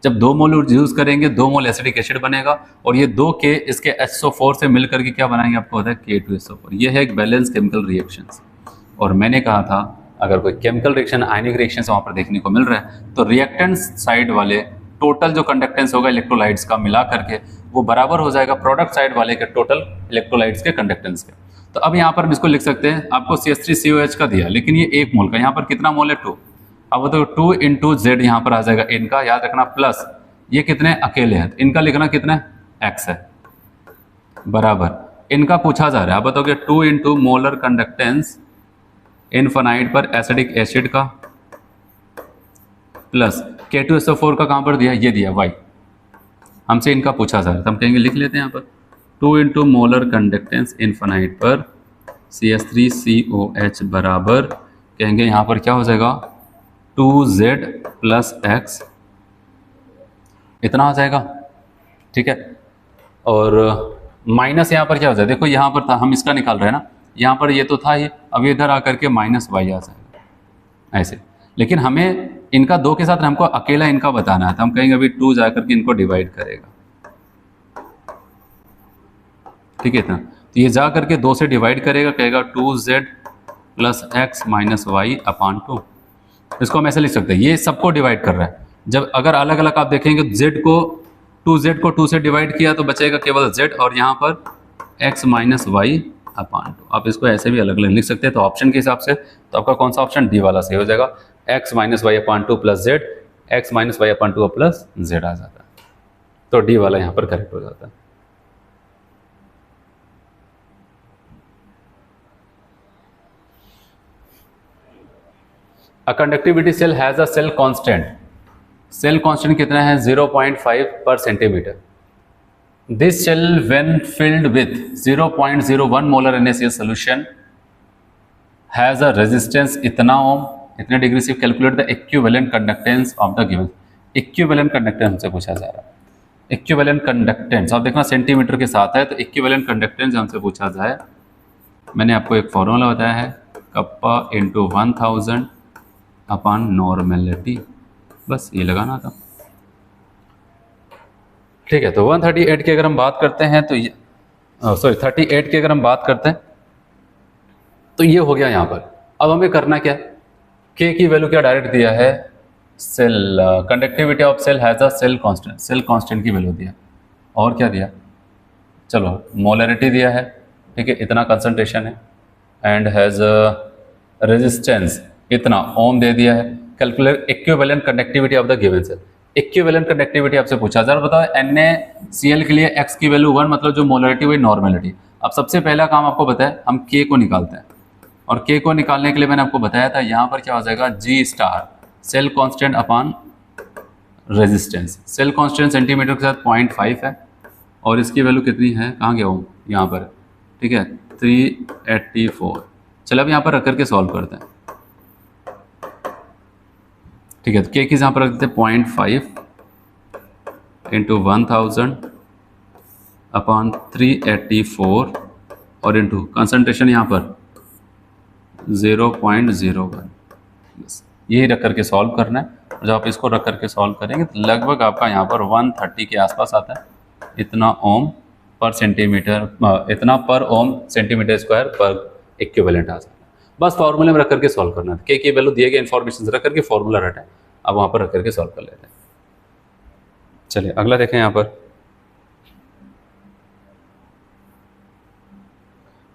[SPEAKER 1] जब 2 मोल यूज करेंगे 2 मोल एसिडिक एसिड बनेगा, और ये 2 K इसके SO4 से मिलकर के क्या बनाएंगे, आपको पता है K2SO4। ये है एक बैलेंस केमिकल रिएक्शन। और मैंने कहा था अगर कोई केमिकल रिएक्शन आयनिक रिएक्शन वहां पर देखने को मिल रहा है तो रिएक्टेंस साइड वाले टोटल जो कंडक्टेंस होगा इलेक्ट्रोलाइट्स का मिला करके वो बराबर हो जाएगा प्रोडक्ट साइड वाले के टोटल इलेक्ट्रोलाइट्स के कंडक्टेंस के। तो अब यहाँ पर हम इसको लिख सकते हैं, आपको CH3COH का दिया, लेकिन ये 1 मोल का, यहाँ पर कितना मोल है 2। अब तो 2 इंटू जेड यहाँ पर आ जाएगा इनका, याद रखना, प्लस ये कितने अकेले हैं, इनका लिखना कितना x है, बराबर इनका पूछा जा रहा है। आप बताओगे 2 इंटू मोलर कंडक्टेंस इनफाइनाइट पर एसिडिक एसिड का, प्लस K2SO4 का कहाँ पर दिया, ये दिया y, हमसे इनका पूछा जा रहा है, तो हम कहेंगे लिख लेते हैं यहाँ पर 2 इंटू मोलर कंडक्टेंस इनफाइनाइट पर CH3COH बराबर, कहेंगे यहाँ पर क्या हो जाएगा 2Z प्लस x, इतना आ जाएगा, ठीक है। और माइनस यहाँ पर क्या हो जाए, देखो यहाँ पर था, हम इसका निकाल रहे हैं ना, यहाँ पर ये तो था ही, अब इधर आकर के माइनस y आ जाएगा ऐसे, लेकिन हमें इनका 2 के साथ हमको अकेला इनका बताना है, तो हम कहेंगे अभी 2 जाकर के इनको डिवाइड करेगा, ठीक है ना, तो ये जा करके 2 से डिवाइड करेगा, कहेगा 2Z plus x minus Y upon 2। इसको हम ऐसे लिख सकते हैं, ये सबको डिवाइड कर रहा है। जब अगर अलग अलग आप देखेंगे z को 2Z को 2 से डिवाइड किया तो बचेगा केवल z, और यहाँ पर x माइनस वाई अपान 2। आप इसको ऐसे भी अलग अलग लिख सकते हैं, तो ऑप्शन के हिसाब से तो आपका कौन सा ऑप्शन, डी वाला सही हो जाएगा, x minus Y upon 2 plus Z, X minus Y upon 2 plus Z आ जाता है, तो डी वाला यहाँ पर करेक्ट हो जाता है। A conductivity cell has a cell constant. Cell constant कितना है 0.5 per centimeter. This cell when filled with 0.01 molar NaCl solution has a resistance इतना ओम, इतने डिग्री से calculate the equivalent conductance of the given. Equivalent conductance हमसे पूछा जा रहा है। इक्विवेलेंट कंडक्टेंस आप देखना सेंटीमीटर के साथ है, तो इक्विवेलेंट कंडक्टेंस हमसे पूछा जाए, मैंने आपको एक फॉर्मूला बताया है, कप्पा इंटू 1000 अपान नॉर्मेलिटी, बस ये लगाना था, ठीक है। तो 138 की अगर हम बात करते हैं तो ये 38 की अगर हम बात करते हैं तो ये हो गया यहाँ पर। अब हमें करना क्या, K की वैल्यू क्या डायरेक्ट दिया है, cell conductivity of cell has a cell constant, cell constant की वैल्यू दिया, और क्या दिया, चलो मोलरिटी दिया है, ठीक है, इतना कंसंट्रेशन है, एंड हैज रेजिस्टेंस इतना ओम दे दिया है। Calculate equivalent conductivity of the given cell. Equivalent conductivity आपसे पूछा जा रहा, बताओ NaCl के लिए x की वैल्यू 1 मतलब जो मोलरिटी हुई नॉर्मेलिटी। अब सबसे पहला काम आपको बताया, हम K को निकालते हैं, और K को निकालने के लिए मैंने आपको बताया था यहाँ पर क्या हो जाएगा G स्टार सेल कांस्टेंट अपान रेजिस्टेंस। सेल कांस्टेंट सेंटीमीटर के साथ 0.5 है, और इसकी वैल्यू कितनी है, कहाँ गया हूँ, यहाँ पर, ठीक है 384। चलो अब यहाँ पर रख करके सॉल्व करते हैं, ठीक है। तो K की यहाँ पर रख देते 0.5 इंटू 1000 अपॉन 384 और इंटू कंसंट्रेशन यहाँ पर 0.01, बस यही रख करके सॉल्व करना है। जब आप इसको रख करके सॉल्व करेंगे तो लगभग आपका यहाँ पर 130 के आसपास आता है, इतना ओम पर सेंटीमीटर, इतना पर ओम सेंटीमीटर स्क्वायर पर इक्विवेलेंट आ जाता है। बस फॉर्मूले में रख करके सॉल्व करना है। K की वैल्यू दिए गए इन्फॉर्मेशन रख करके फॉर्मूला रटा है, अब वहाँ पर रख करके सॉल्व कर लेते हैं। चलिए अगला देखें, यहाँ पर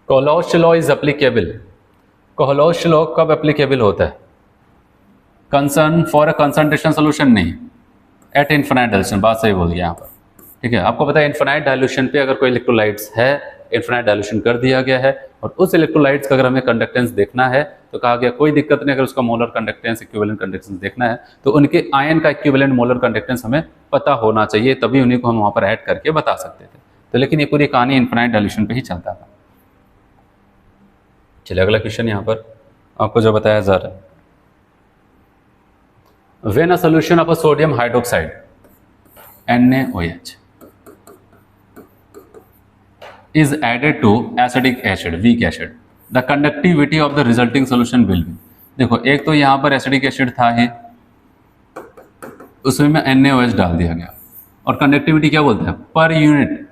[SPEAKER 1] कोहलॉश लॉ इज एप्लीकेबल। कोहलॉश लॉ कब एप्लीकेबल होता है, concern for a concentration solution नहीं, एट इन्फिनाइट डाइल्यूशन, बात सही बोल गया यहाँ पर, ठीक है। आपको पता है इन्फिनाइट डाइल्यूशन पे अगर कोई इलेक्ट्रोलाइट्स है, इन्फिनाइट डाइल्यूशन कर दिया गया है, और उस इलेक्ट्रोलाइट्स का अगर हमें कंडक्टेंस देखना है तो कहा गया कोई दिक्कत नहीं, अगर उसका मोलर कंडक्टेंस इक्विवेलेंट कंडक्टेंस देखना है तो उनके आयन का इक्विवेलेंट मोलर कंडक्टेंस हमें पता होना चाहिए, तभी उन्हीं को हम वहाँ पर ऐड करके बता सकते थे। तो लेकिन ये पूरी कहानी इन्फिनाइट डाइल्यूशन पे ही चलता था। चलिए अगला क्वेश्चन यहाँ पर आपको जो बताया जा रहा है, when a solution of a sodium hydroxide NaOH is added to acidic acid, weak acid, the conductivity of the resulting solution will be। देखो एक तो यहाँ पर एसिडिक एसिड था ही, उसमें में NaOH डाल दिया गया, और कंडक्टिविटी क्या बोलते हैं, पर यूनिट।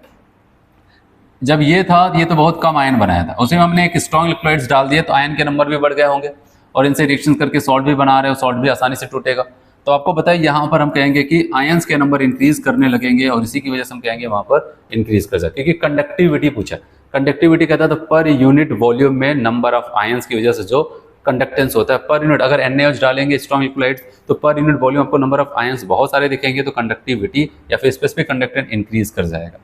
[SPEAKER 1] जब ये था ये तो बहुत कम आयन बनाया था, उसी में हमने एक स्ट्रॉन्ग इलेक्ट्रोलाइट्स डाल दिए तो आयन के नंबर भी बढ़ गए होंगे, और इनसे रिएक्शन करके सॉल्ट भी बना रहे हो, सॉल्ट भी आसानी से टूटेगा। तो आपको पता है यहाँ पर हम कहेंगे कि आयंस के नंबर इंक्रीज करने लगेंगे, और इसी की वजह से हम कहेंगे वहां पर इंक्रीज कर जाए, क्योंकि कंडक्टिविटी पूछा। कंडक्टिविटी कहता है तो पर यूनिट वॉल्यूम में नंबर ऑफ आयंस की वजह से जो कंडक्टेंस होता है पर यूनिट, अगर NaOH डालेंगे स्ट्रॉन्ग इलेक्ट्रोलाइट्स तो पर यूनिट वॉल्यूम आपको नंबर ऑफ आयंस बहुत सारे दिखेंगे, तो कंडक्टिविटी या फिर स्पेसिफिक कंडक्टेंस इंक्रीज कर जाएगा।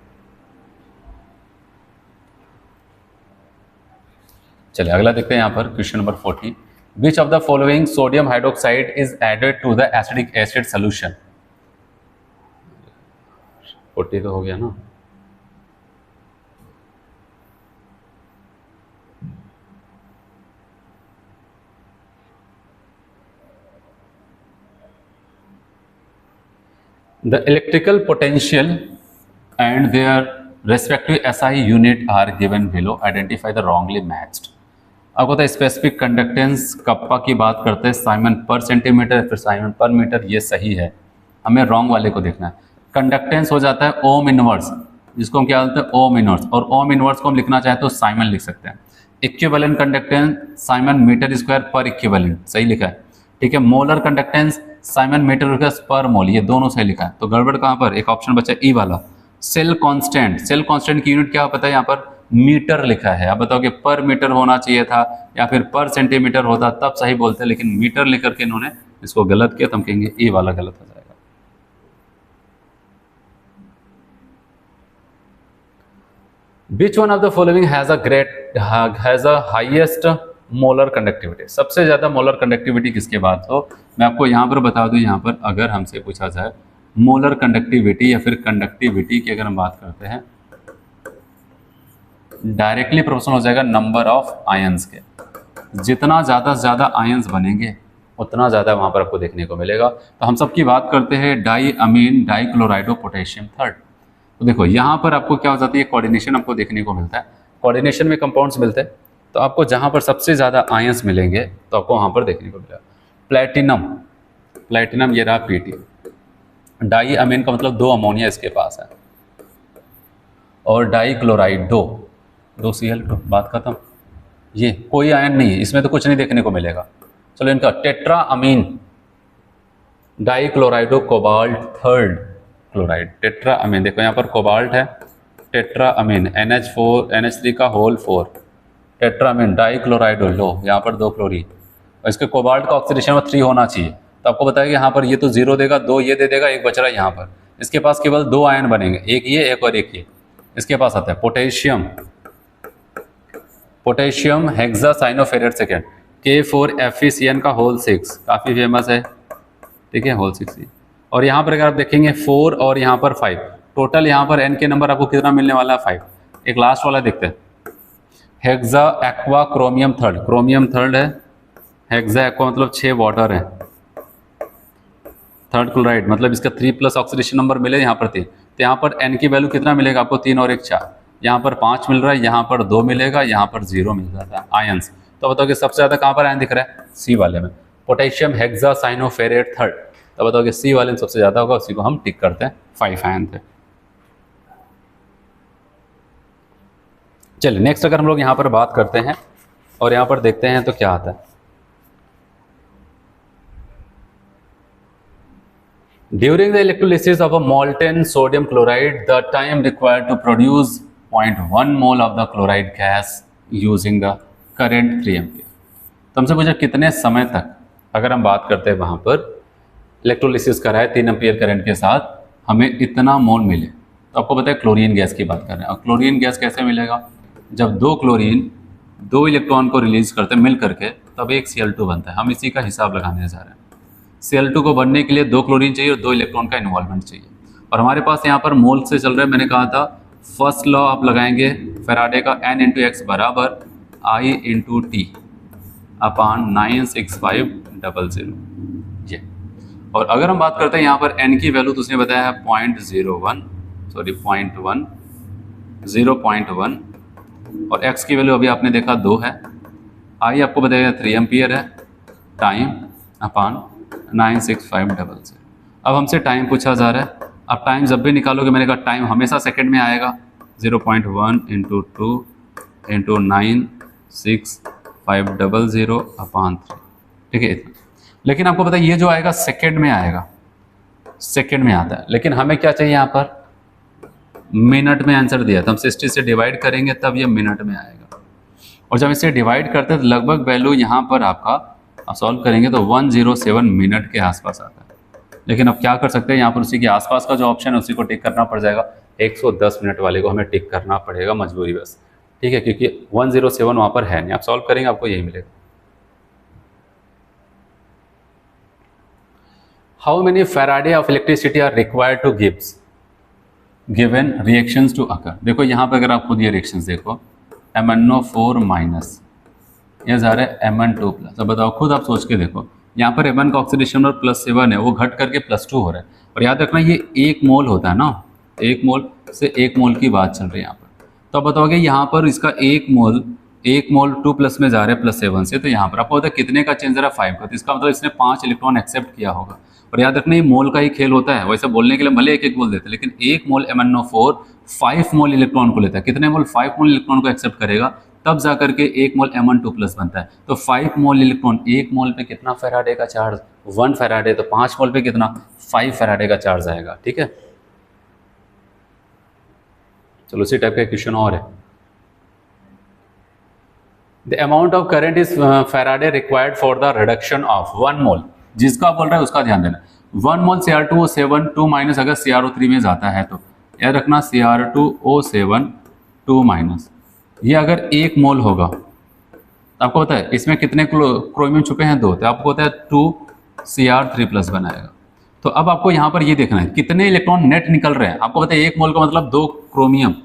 [SPEAKER 1] चलिए अगला देखते हैं यहाँ पर question number 40। Which of the following sodium hydroxide is added to the acidic acid solution. 40 तो हो गया ना। The electrical potential and their respective SI unit are given below. Identify the wrongly matched. आपको तो स्पेसिफिक कंडक्टेंस कप्पा की बात करते हैं, साइमन पर सेंटीमीटर फिर साइमन पर मीटर, ये सही है, हमें रॉन्ग वाले को देखना है। कंडक्टेंस हो जाता है ओम इनवर्स, जिसको हम क्या बोलते हैं ओम इनवर्स, और ओम इनवर्स को हम लिखना चाहें तो साइमन लिख सकते हैं। Equivalent conductance siemens metre square पर इक्विवेलेंट, सही लिखा है, ठीक है। मोलर कंडक्टेंस साइमन मीटर पर मोल, ये दोनों सही लिखा है। तो गड़बड़ कहाँ पर, एक ऑप्शन बचा ई वाला। सेल कांस्टेंट, सेल कांस्टेंट की यूनिट क्या पता है, यहाँ पर मीटर लिखा है। आप बताओ कि पर मीटर होना चाहिए था या फिर पर सेंटीमीटर होता तब सही बोलते, लेकिन मीटर लेकर के इन्होंने इसको गलत किया, तो हम कहेंगे ई वाला गलत हो जाएगा। Which one of the following has a highest molar conductivity. सबसे ज्यादा मोलर कंडक्टिविटी किसके बाद हो, मैं आपको यहाँ पर बता दूं। यहाँ पर अगर हमसे पूछा जाए मोलर कंडक्टिविटी या फिर कंडक्टिविटी की अगर हम बात करते हैं, डायरेक्टली प्रोपोर्शनल हो जाएगा नंबर ऑफ आयंस के। जितना ज़्यादा से ज़्यादा आयंस बनेंगे उतना ज़्यादा वहाँ पर आपको देखने को मिलेगा। तो हम सबकी बात करते हैं डाई अमीन डाइक्लोराइडो पोटेशियम थर्ड। तो देखो यहाँ पर आपको क्या हो जाती है, कोऑर्डिनेशन आपको देखने को मिलता है। कोऑर्डिनेशन में कंपाउंड्स मिलते हैं, तो आपको जहाँ पर सबसे ज़्यादा आयंस मिलेंगे तो आपको वहाँ पर देखने को मिलेगा। प्लेटिनम ये रहा Pt। डाई अमीन का मतलब दो अमोनिया इसके पास है, और डाई क्लोराइड दो Cl2, बात खत्म। ये कोई आयन नहीं है, इसमें तो कुछ नहीं देखने को मिलेगा। चलो इनका tetra amine die क्लोराइडो cobalt third chloride. Tetra amine देखो यहाँ पर कोबाल्ट है, टेट्रा अमीन NH3 का होल 4, टेट्रा अमीन डाई क्लोराइडो लो, यहाँ पर 2 क्लोरीन, और इसके कोबाल्ट का ऑक्सीडेशन में 3 होना चाहिए। तो आपको बताया कि यहाँ पर ये तो 0 देगा, 2 ये दे देगा, एक बच रहा है यहाँ पर। इसके पास केवल 2 आयन बनेंगे, एक ये एक और एक ये। इसके पास आता है पोटेशियम हेक्सासाइनोफेरेट सेकेंड K4FeCN का होल 6, काफ़ी फेमस है, ठीक है, होल 6। और यहाँ पर अगर आप देखेंगे 4 और यहाँ पर 5, टोटल यहाँ पर N के नंबर आपको कितना मिलने वाला है, 5। एक लास्ट वाला देखते हैं, hexa aqua chromium third, chromium third है, हेक्सा एक्वा मतलब 6 वाटर है, थर्ड क्लोराइड मतलब इसका 3+ ऑक्सीडेशन नंबर मिले यहाँ पर 3। तो यहाँ पर N की वैल्यू कितना मिलेगा आपको, 3 और 1 4, यहाँ पर 5 मिल रहा है, यहाँ पर 2 मिलेगा, यहाँ पर 0 मिल जाता है आयंस। तो बताओ कि सबसे ज़्यादा कहाँ पर आयन दिख रहा है, सी वाले में, पोटेशियम हेक्सासाइनोफेरेट थर्ड। तो बताओ कि सी वाले में सबसे ज़्यादा होगा, उसी को हम टिक करते हैं, 5 आयन थे। चलिए नेक्स्ट अगर हम लोग यहाँ पर बात करते हैं और यहाँ पर देखते हैं तो क्या आता है। During the electrolysis of a molten sodium chloride, the time required to produce 0.1 mole of the chloride gas using the current 3 ampere। तो हमसे पूछा कितने समय तक, अगर हम बात करते हैं वहाँ पर इलेक्ट्रोलिसिस करा है 3 एम्पियर करंट के साथ, हमें इतना मोल मिले। तो आपको पता है क्लोरीन गैस की बात कर रहे हैं। और क्लोरीन गैस कैसे मिलेगा, जब 2 क्लोरीन 2 इलेक्ट्रॉन को रिलीज करते हैं मिल करके, तब एक Cl2 बनता है। हम इसी का हिसाब लगाने जा रहे हैं। Cl2 को बनने के लिए 2 क्लोरीन चाहिए और 2 इलेक्ट्रॉन का इन्वॉल्वमेंट चाहिए। और हमारे पास यहाँ पर मोल से चल रहा है, मैंने कहा था फर्स्ट लॉ आप लगाएंगे फैराडे का, N×X बराबर I×T/96500 ये। और अगर हम बात करते हैं यहाँ पर n की वैल्यू, तो उसने बताया है 0.1 और x की वैल्यू अभी आपने देखा 2 है, I आपको बताया 3 एम्पियर है, टाइम अपान 96500। अब हमसे टाइम पूछा जा रहा है। अब टाइम जब भी निकालोगे, मैंने कहा टाइम हमेशा सेकंड में आएगा, 0.1 इंटू 2 इंटू 96500 अपान 3, ठीक है इतना। लेकिन आपको पता है ये जो आएगा सेकंड में आएगा, सेकंड में आता है, लेकिन हमें क्या चाहिए यहाँ पर, मिनट में आंसर दिया था। हम 60 से डिवाइड करेंगे तब ये मिनट में आएगा, और जब इसे डिवाइड करते हैं तो लगभग वैल्यू यहाँ पर आपका सॉल्व करेंगे तो 107 मिनट के आसपास आता है। लेकिन अब क्या कर सकते हैं, यहाँ पर उसी के आसपास का जो ऑप्शन है उसी को टिक करना पड़ जाएगा, 110 मिनट वाले को हमें टिक करना पड़ेगा मजबूरी बस, ठीक है, क्योंकि 107 वहाँ पर है नहीं। आप सॉल्व करेंगे आपको यही मिलेगा। How many faraday of electricity are required to given reactions to occur. देखो यहाँ पर अगर आप खुद ये रिएक्शंस देखो, MnO4 माइनस, ये जा रहा है Mn2 प्लस। अब बताओ खुद आप सोच के देखो, यहाँ पर Mn का ऑक्सीडेशन नंबर +7 है, वो घट करके +2 हो रहा है। और याद रखना ये 1 मोल होता है ना, 1 मोल से 1 मोल की बात चल रही है यहाँ पर। तो आप बताओगे यहाँ पर इसका 1 मोल 2 प्लस में जा रहा है +7 से, तो यहाँ पर आपको पता है कितने का चेंज आ रहा है, 5 का। तो इसका मतलब इसने 5 इलेक्ट्रॉन एक्सेप्ट किया होगा। और याद रखना ये मोल का ही खेल होता है, वैसे बोलने के लिए भले एक मोल देते हैं, लेकिन 1 मोल MnO4 5 मोल इलेक्ट्रॉन को लेता है। कितने मोल, 5 मोल इलेक्ट्रॉन को एक्सेप्ट करेगा, तब जा करके 1 मोल Mn2 प्लस बनता है। तो 5 मोल इलेक्ट्रॉन, 1 मोल पे कितना फैराडे का चार्ज, 1 फैराडे, तो 5 मोल पे कितना, 5 फैराडे का चार्ज आएगा, ठीक है। चलो उसी टाइप का क्वेश्चन और है। The amount of current is Faraday required for the reduction of 1 मोल, जिसका बोल रहा है उसका ध्यान देना। 1 मोल Cr2O7 2 माइनस अगर CrO3 में जाता है तो याद रखना Cr2O7 2 माइनस, ये अगर 1 मोल होगा, आपको पता है इसमें कितने क्रोमियम छुपे हैं, 2, तो आपको पता है 2Cr3 प्लस बनाएगा। तो अब आपको यहाँ पर ये देखना है कितने इलेक्ट्रॉन नेट निकल रहे हैं। आपको पता है 1 मोल का मतलब 2 क्रोमियम,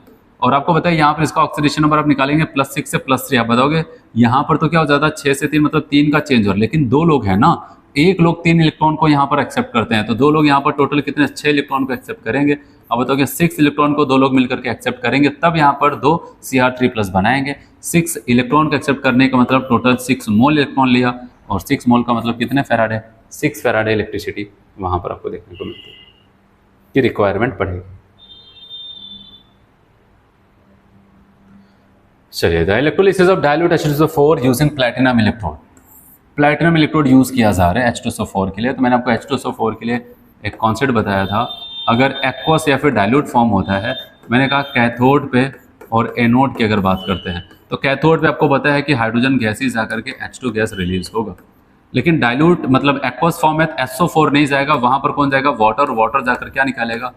[SPEAKER 1] और आपको पता है यहाँ पर इसका ऑक्सीडेशन नंबर आप निकालेंगे +6 से +3, आप बताओगे यहाँ पर तो क्या हो जाता है 6 से 3 मतलब 3 का चेंज हो रहा है। लेकिन 2 लोग हैं ना, एक लोग 3 इलेक्ट्रॉन को यहाँ पर एक्सेप्ट करते हैं, तो 2 लोग यहाँ पर टोटल कितने, 6 इलेक्ट्रॉन को एक्सेप्ट करेंगे। अब बताओगे 6 इलेक्ट्रॉन को 2 लोग मिलकर के एक्सेप्ट करेंगे, तब यहाँ पर 2 Cr3 प्लस बनाएंगे। 6 इलेक्ट्रॉन को एक्सेप्ट करने का मतलब टोटल 6 मोल इलेक्ट्रॉन लिया, और 6 मोल का मतलब कितने फैराडे, 6 फैराडे इलेक्ट्रिसिटी वहाँ पर आपको देखने को मिलती है कि रिक्वायरमेंट पड़ेगी। चलिए, the electrolysis of dilute H2SO4 using platinum electrode. Platinum electrode use किया जा रहा है H2SO4 के लिए। तो मैंने आपको H2SO4 के लिए एक कॉन्सेप्ट बताया था, अगर एक्वस या फिर डाइल्यूट फॉर्म होता है, मैंने कहा कैथोड पे और एनोड की अगर बात करते हैं, तो कैथोड पे आपको पता है कि हाइड्रोजन गैसेज जाकर के H2 गैस रिलीज होगा। लेकिन डाइल्यूट मतलब एक्वस फॉर्म है, SO4 नहीं जाएगा, वहाँ पर कौन जाएगा, वाटर। वाटर जाकर क्या निकालेगा,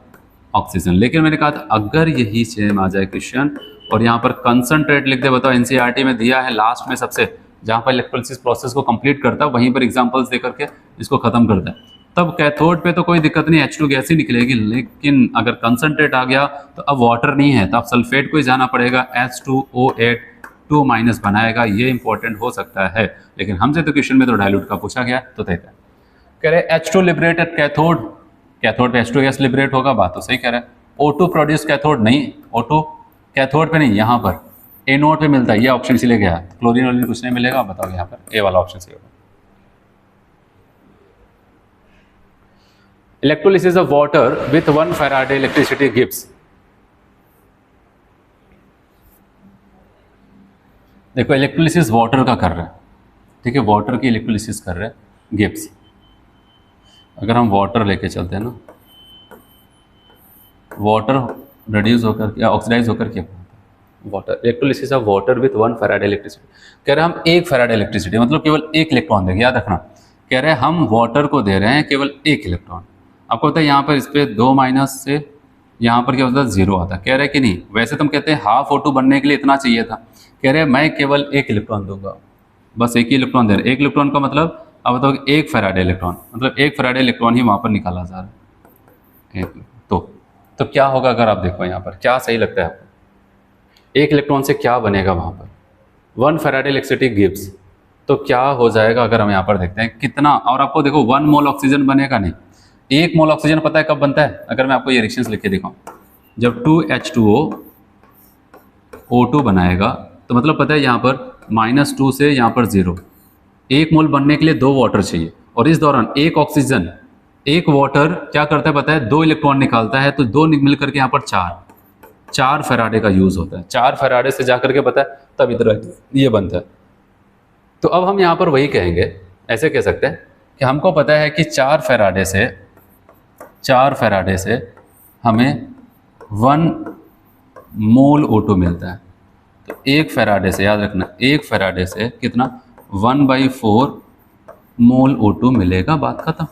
[SPEAKER 1] ऑक्सीजन। लेकिन मैंने कहा था अगर यही सेम आ जाए क्वेश्चन और यहाँ पर कंसंट्रेट लिख दे, बताओ NCERT में दिया है लास्ट में सबसे, जहाँ पर इलेक्ट्रोलिसिस प्रोसेस को कंप्लीट करता है वहीं पर एग्जांपल्स दे करके इसको खत्म करता है। तब कैथोड पे तो कोई दिक्कत नहीं, H2 गैस ही निकलेगी। लेकिन अगर कंसंट्रेट आ गया तो अब वाटर नहीं है, तो अब सल्फेट को ही जाना पड़ेगा, H2O8 2 माइनस बनाएगा। ये इंपॉर्टेंट हो सकता है, लेकिन हमसे तो क्वेश्चन में तो डाइल्यूट का पूछा गया, तो तय कह रहे H2 लिबरेटेड कैथोड, कैथोड पे H2 गैस लिबरेट होगा, बात तो सही कह रहा है। O2 प्रोड्यूस कैथोड नहीं, O2 कैथोड पे नहीं, यहाँ पर एनोड पे मिलता है, ये ऑप्शन इसीलिए गया। क्लोरीन वोलिन कुछ नहीं मिलेगा, बताओ यहाँ पर ए वाला ऑप्शन सही होगा। Electrolysis of water with 1 Faraday electricity gives. देखो इलेक्ट्रोलिसिस वाटर का कर रहे हैं, ठीक है, वाटर की इलेक्ट्रोलिसिस कर रहे हैं, गिव्स। अगर हम वाटर लेके चलते हैं ना, वाटर रिड्यूस होकर या ऑक्सीडाइज होकर क्या water, electrolysis of water with 1 Faraday electricity. कह रहे हैं हम 1 फैराडे इलेक्ट्रिसिटी मतलब केवल 1 इलेक्ट्रॉन देंगे, याद रखना। कह रहे हैं हम वाटर को दे रहे हैं केवल 1 इलेक्ट्रॉन। आपको पता है यहाँ पर इस पर 2 माइनस से यहाँ पर क्या होता है 0 आता है। कह रहे हैं कि नहीं, वैसे तुम कहते हैं हाफ O2 बनने के लिए इतना चाहिए था, कह रहे हैं मैं केवल 1 इलेक्ट्रॉन दूंगा, बस 1 ही इलेक्ट्रॉन दे रहे। 1 इलेक्ट्रॉन का मतलब अब बताओ 1 फैराडे इलेक्ट्रॉन मतलब 1 फैराडे इलेक्ट्रॉन ही वहाँ पर निकाला जा रहा है। तो क्या होगा अगर आप देखो यहाँ पर, क्या सही लगता है आपको, 1 इलेक्ट्रॉन से क्या बनेगा वहाँ पर, 1 फैराडे इलेक्ट्रिसिटी गिव्स तो क्या हो जाएगा अगर हम यहाँ पर देखते हैं कितना, और आपको देखो 1 मोल ऑक्सीजन बनेगा नहीं, 1 मोल ऑक्सीजन पता है कब बनता है, अगर मैं आपको ये रिएक्शंस लिख के दिखाऊं, जब 2H2O O2 बनाएगा तो मतलब पता है यहाँ पर -2 से यहाँ पर 0, 1 मोल बनने के लिए 2 वाटर चाहिए, और इस दौरान एक ऑक्सीजन एक वाटर क्या करता है पता है, 2 इलेक्ट्रॉन निकालता है, तो 2 मिल करके यहाँ पर 4 फैराडे का यूज होता है, 4 फैराडे से जाकर के पता है तब इधर ये बनता है। तो अब हम यहाँ पर वही कहेंगे, ऐसे कह सकते हैं कि हमको पता है कि 4 फैराडे से हमें 1 मोल O2 मिलता है। तो 1 फैराडे से, याद रखना, 1 फैराडे से कितना 1/4 मोल O2 मिलेगा, बात खत्म।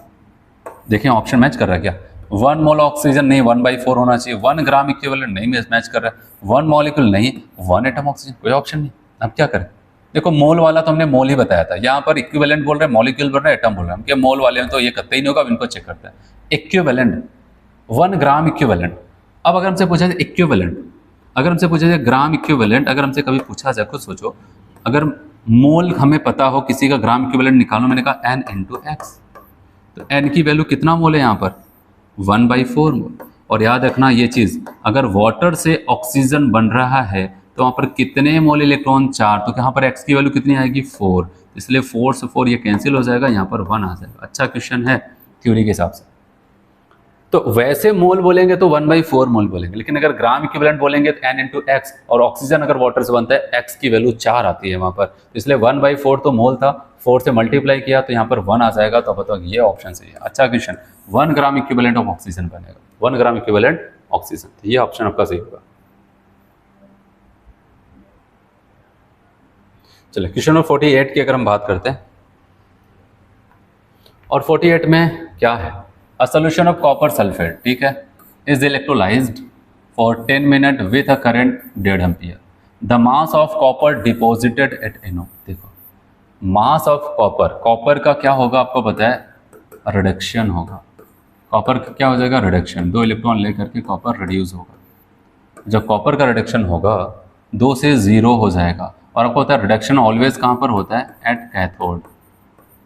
[SPEAKER 1] देखिए ऑप्शन मैच कर रहा है क्या, 1 मोल ऑक्सीजन नहीं 1/4 होना चाहिए, 1 ग्राम इक्विवेलेंट नहीं मैच कर रहा है, 1 मॉलिक्यूल नहीं 1 एटम ऑक्सीजन, कोई ऑप्शन नहीं। अब क्या करें, देखो मोल वाला तो हमने मोल ही बताया था, यहाँ पर इक्विवेलेंट बोल रहे हैं, मॉलिक्यूल बोल रहे हैं, एटम बोल रहे हैं, हम क्या मोल वाले में तो ये करते ही नहीं होगा, अब इनको चेक करते हैं। इक्विवेलेंट 1 ग्राम इक्विवेलेंट, अब अगर हमसे पूछा जाए इक्विवेलेंट, अगर हमसे पूछा जाए ग्राम इक्विवेलेंट, अगर हमसे कभी पूछा जाए, खुद सोचो, अगर मोल हमें पता हो किसी का ग्राम इक्विवेलेंट निकालो, मैंने कहा n × x, तो n की वैल्यू कितना मोल है यहाँ पर 1/4 मोल। और याद रखना ये चीज़, अगर वाटर से ऑक्सीजन बन रहा है तो वहाँ पर कितने मोल इलेक्ट्रॉन 4, तो यहाँ पर x की वैल्यू कितनी आएगी 4, इसलिए 4 से 4 ये कैंसिल हो जाएगा, यहाँ पर 1 आ जाएगा। अच्छा क्वेश्चन है थ्योरी के हिसाब से। तो वैसे मोल बोलेंगे तो 1/4 मोल बोलेंगे, लेकिन अगर ग्राम इक्विवेलेंट बोलेंगे तो n × x, और ऑक्सीजन अगर वाटर से बनता है x की वैल्यू 4 आती है वहाँ पर, तो इसलिए 1/4 तो मोल था, 4 से मल्टीप्लाई किया तो यहाँ पर 1 आ जाएगा। तो बताओ ये ऑप्शन सही है। अच्छा question, 1 gram equivalent of oxygen बनेगा, 1 ग्राम इक्विवेलेंट ऑक्सीजन, तो ये ऑप्शन आपका सही होगा। चलिए क्वेश्चन नंबर 48 की अगर हम बात करते हैं, और 48 में क्या है, अ सोल्यूशन ऑफ कॉपर सल्फेट, ठीक है, is electrolysed for 10 minute with a current 1.5 ampere, the mass of copper deposited at anode. देखो मास ऑफ कॉपर, कॉपर का क्या होगा आपको पता है, रिडक्शन होगा, कॉपर का क्या हो जाएगा, रिडक्शन, 2 इलेक्ट्रॉन लेकर के कॉपर रिड्यूस होगा। जब कॉपर का रिडक्शन होगा 2 से 0 हो जाएगा, और आपको पता है रिडक्शन ऑलवेज कहाँ पर होता है, एट कैथोड,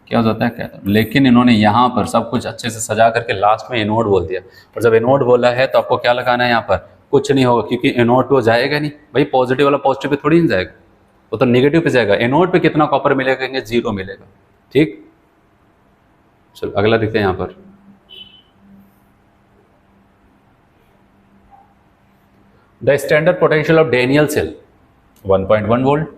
[SPEAKER 1] क्या हो जाता है कैथोड। लेकिन इन्होंने यहाँ पर सब कुछ अच्छे से सजा करके लास्ट में एनोड बोल दिया, और जब एनोड बोला है तो आपको क्या लगाना है यहाँ पर, कुछ नहीं होगा, क्योंकि एनोड पे वो जाएगा नहीं भाई, पॉजिटिव वाला पॉजिटिव पे थोड़ी नहीं जाएगा, वो तो नेगेटिव पे जाएगा। एनोड पे कितना कॉपर मिलेगा, 0 मिलेगा, ठीक। चलो अगला देखते हैं यहाँ पर, the standard potential of Daniell cell 1.1 volt,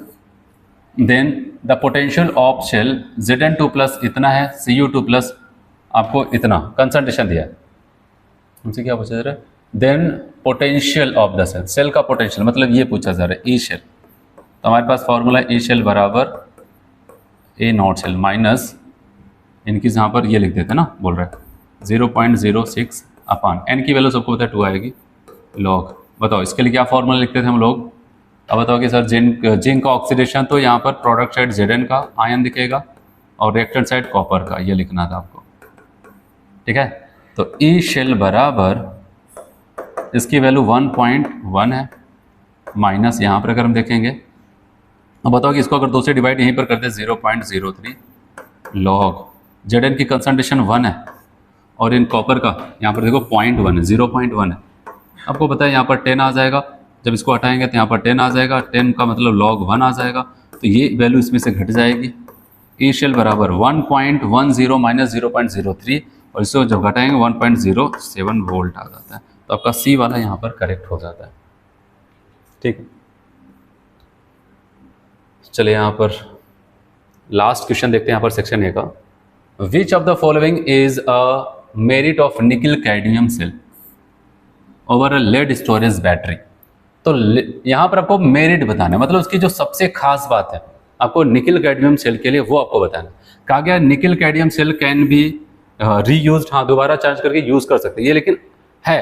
[SPEAKER 1] then the potential of cell Zn2+ इतना है, Cu2+ आपको इतना कंसंट्रेशन दिया है, हमसे क्या पूछा जा रहा है, then potential of the cell, cell का पोटेंशियल मतलब ये पूछा जा रहा है, ई शेल, तो हमारे पास फॉर्मूला ई शेल बराबर A0 शेल माइनस इनकी यहाँ पर ये लिख देते हैं ना, बोल रहे हैं 0.06 अपान n की वैल्यू सबको पता है 2 आएगी लॉग। बताओ इसके लिए क्या फॉर्मूला लिखते थे हम लोग, अब बताओ कि सर जिंक का ऑक्सीडेशन, तो यहाँ पर प्रोडक्ट साइड Zn का आयन दिखेगा और रिएक्टेंट साइड कॉपर का, ये लिखना था आपको, ठीक है। तो ई शेल बराबर इसकी वैल्यू 1.1 है, माइनस यहाँ पर अगर हम देखेंगे, अब बताओ कि इसको अगर 2 से डिवाइड यहीं पर करते हैं 0.03 लॉग, Zn की कंसंट्रेशन 1 है और इन कॉपर का यहाँ पर देखो 0.1 है, 0.1 है, आपको पता है यहाँ पर 10 आ जाएगा, जब इसको हटाएंगे तो यहाँ पर 10 आ जाएगा, 10 का मतलब लॉग 1 आ जाएगा, तो ये वैल्यू इसमें से घट जाएगी। ई शेल बराबर 1.10 माइनस 0.03, और इसको जब घटाएंगे 1.07 वोल्ट आ जाता है, तो आपका सी वाला यहाँ पर करेक्ट हो जाता है, ठीक। चलिए यहाँ पर लास्ट क्वेश्चन देखते हैं, यहाँ पर सेक्शन ए का, which of the following is a merit of nickel cadmium cell over a lead storage battery. तो यहाँ पर आपको मेरिट बताना है, मतलब उसकी जो सबसे खास बात है आपको निकल कैडमियम सेल के लिए वो आपको बताना। कहा गया nickel cadmium cell can be reused, हाँ दोबारा चार्ज करके यूज कर सकते हैं, ये लेकिन है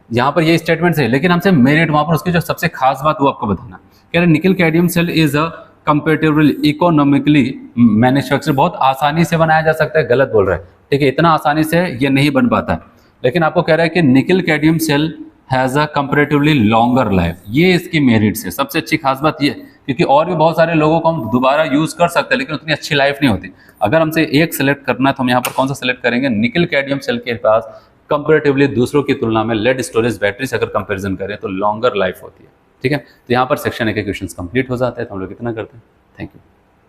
[SPEAKER 1] यहाँ पर ये स्टेटमेंट है, लेकिन हमसे मेरिट वहाँ पर उसकी जो सबसे खास बात वो आपको बताना। कह रहे nickel cadmium cell is a comparatively economically manufacture, बहुत आसानी से बनाया जा सकता है, गलत बोल रहा है, ठीक है, इतना आसानी से ये नहीं बन पाता है, लेकिन आपको कह रहा है कि nickel cadmium cell has a comparatively longer life. ये इसकी मेरिट्स है। सबसे अच्छी खास बात ये, क्योंकि और भी बहुत सारे लोगों को हम दोबारा यूज़ कर सकते हैं लेकिन उतनी अच्छी लाइफ नहीं होती। अगर हमसे एक सेलेक्ट करना है तो हम यहाँ पर कौन सा सेलेक्ट करेंगे? निकल कैडमियम सेल के पास कंपेरेटिवली दूसरों की तुलना में लेड स्टोरेज बैटरी से अगर कंपेरिजन करें तो लॉन्गर लाइफ होती है। ठीक है, तो यहाँ पर सेक्शन ए के क्वेश्चन कंप्लीट हो जाते हैं। तो हम लोग इतना करते हैं। Thank you.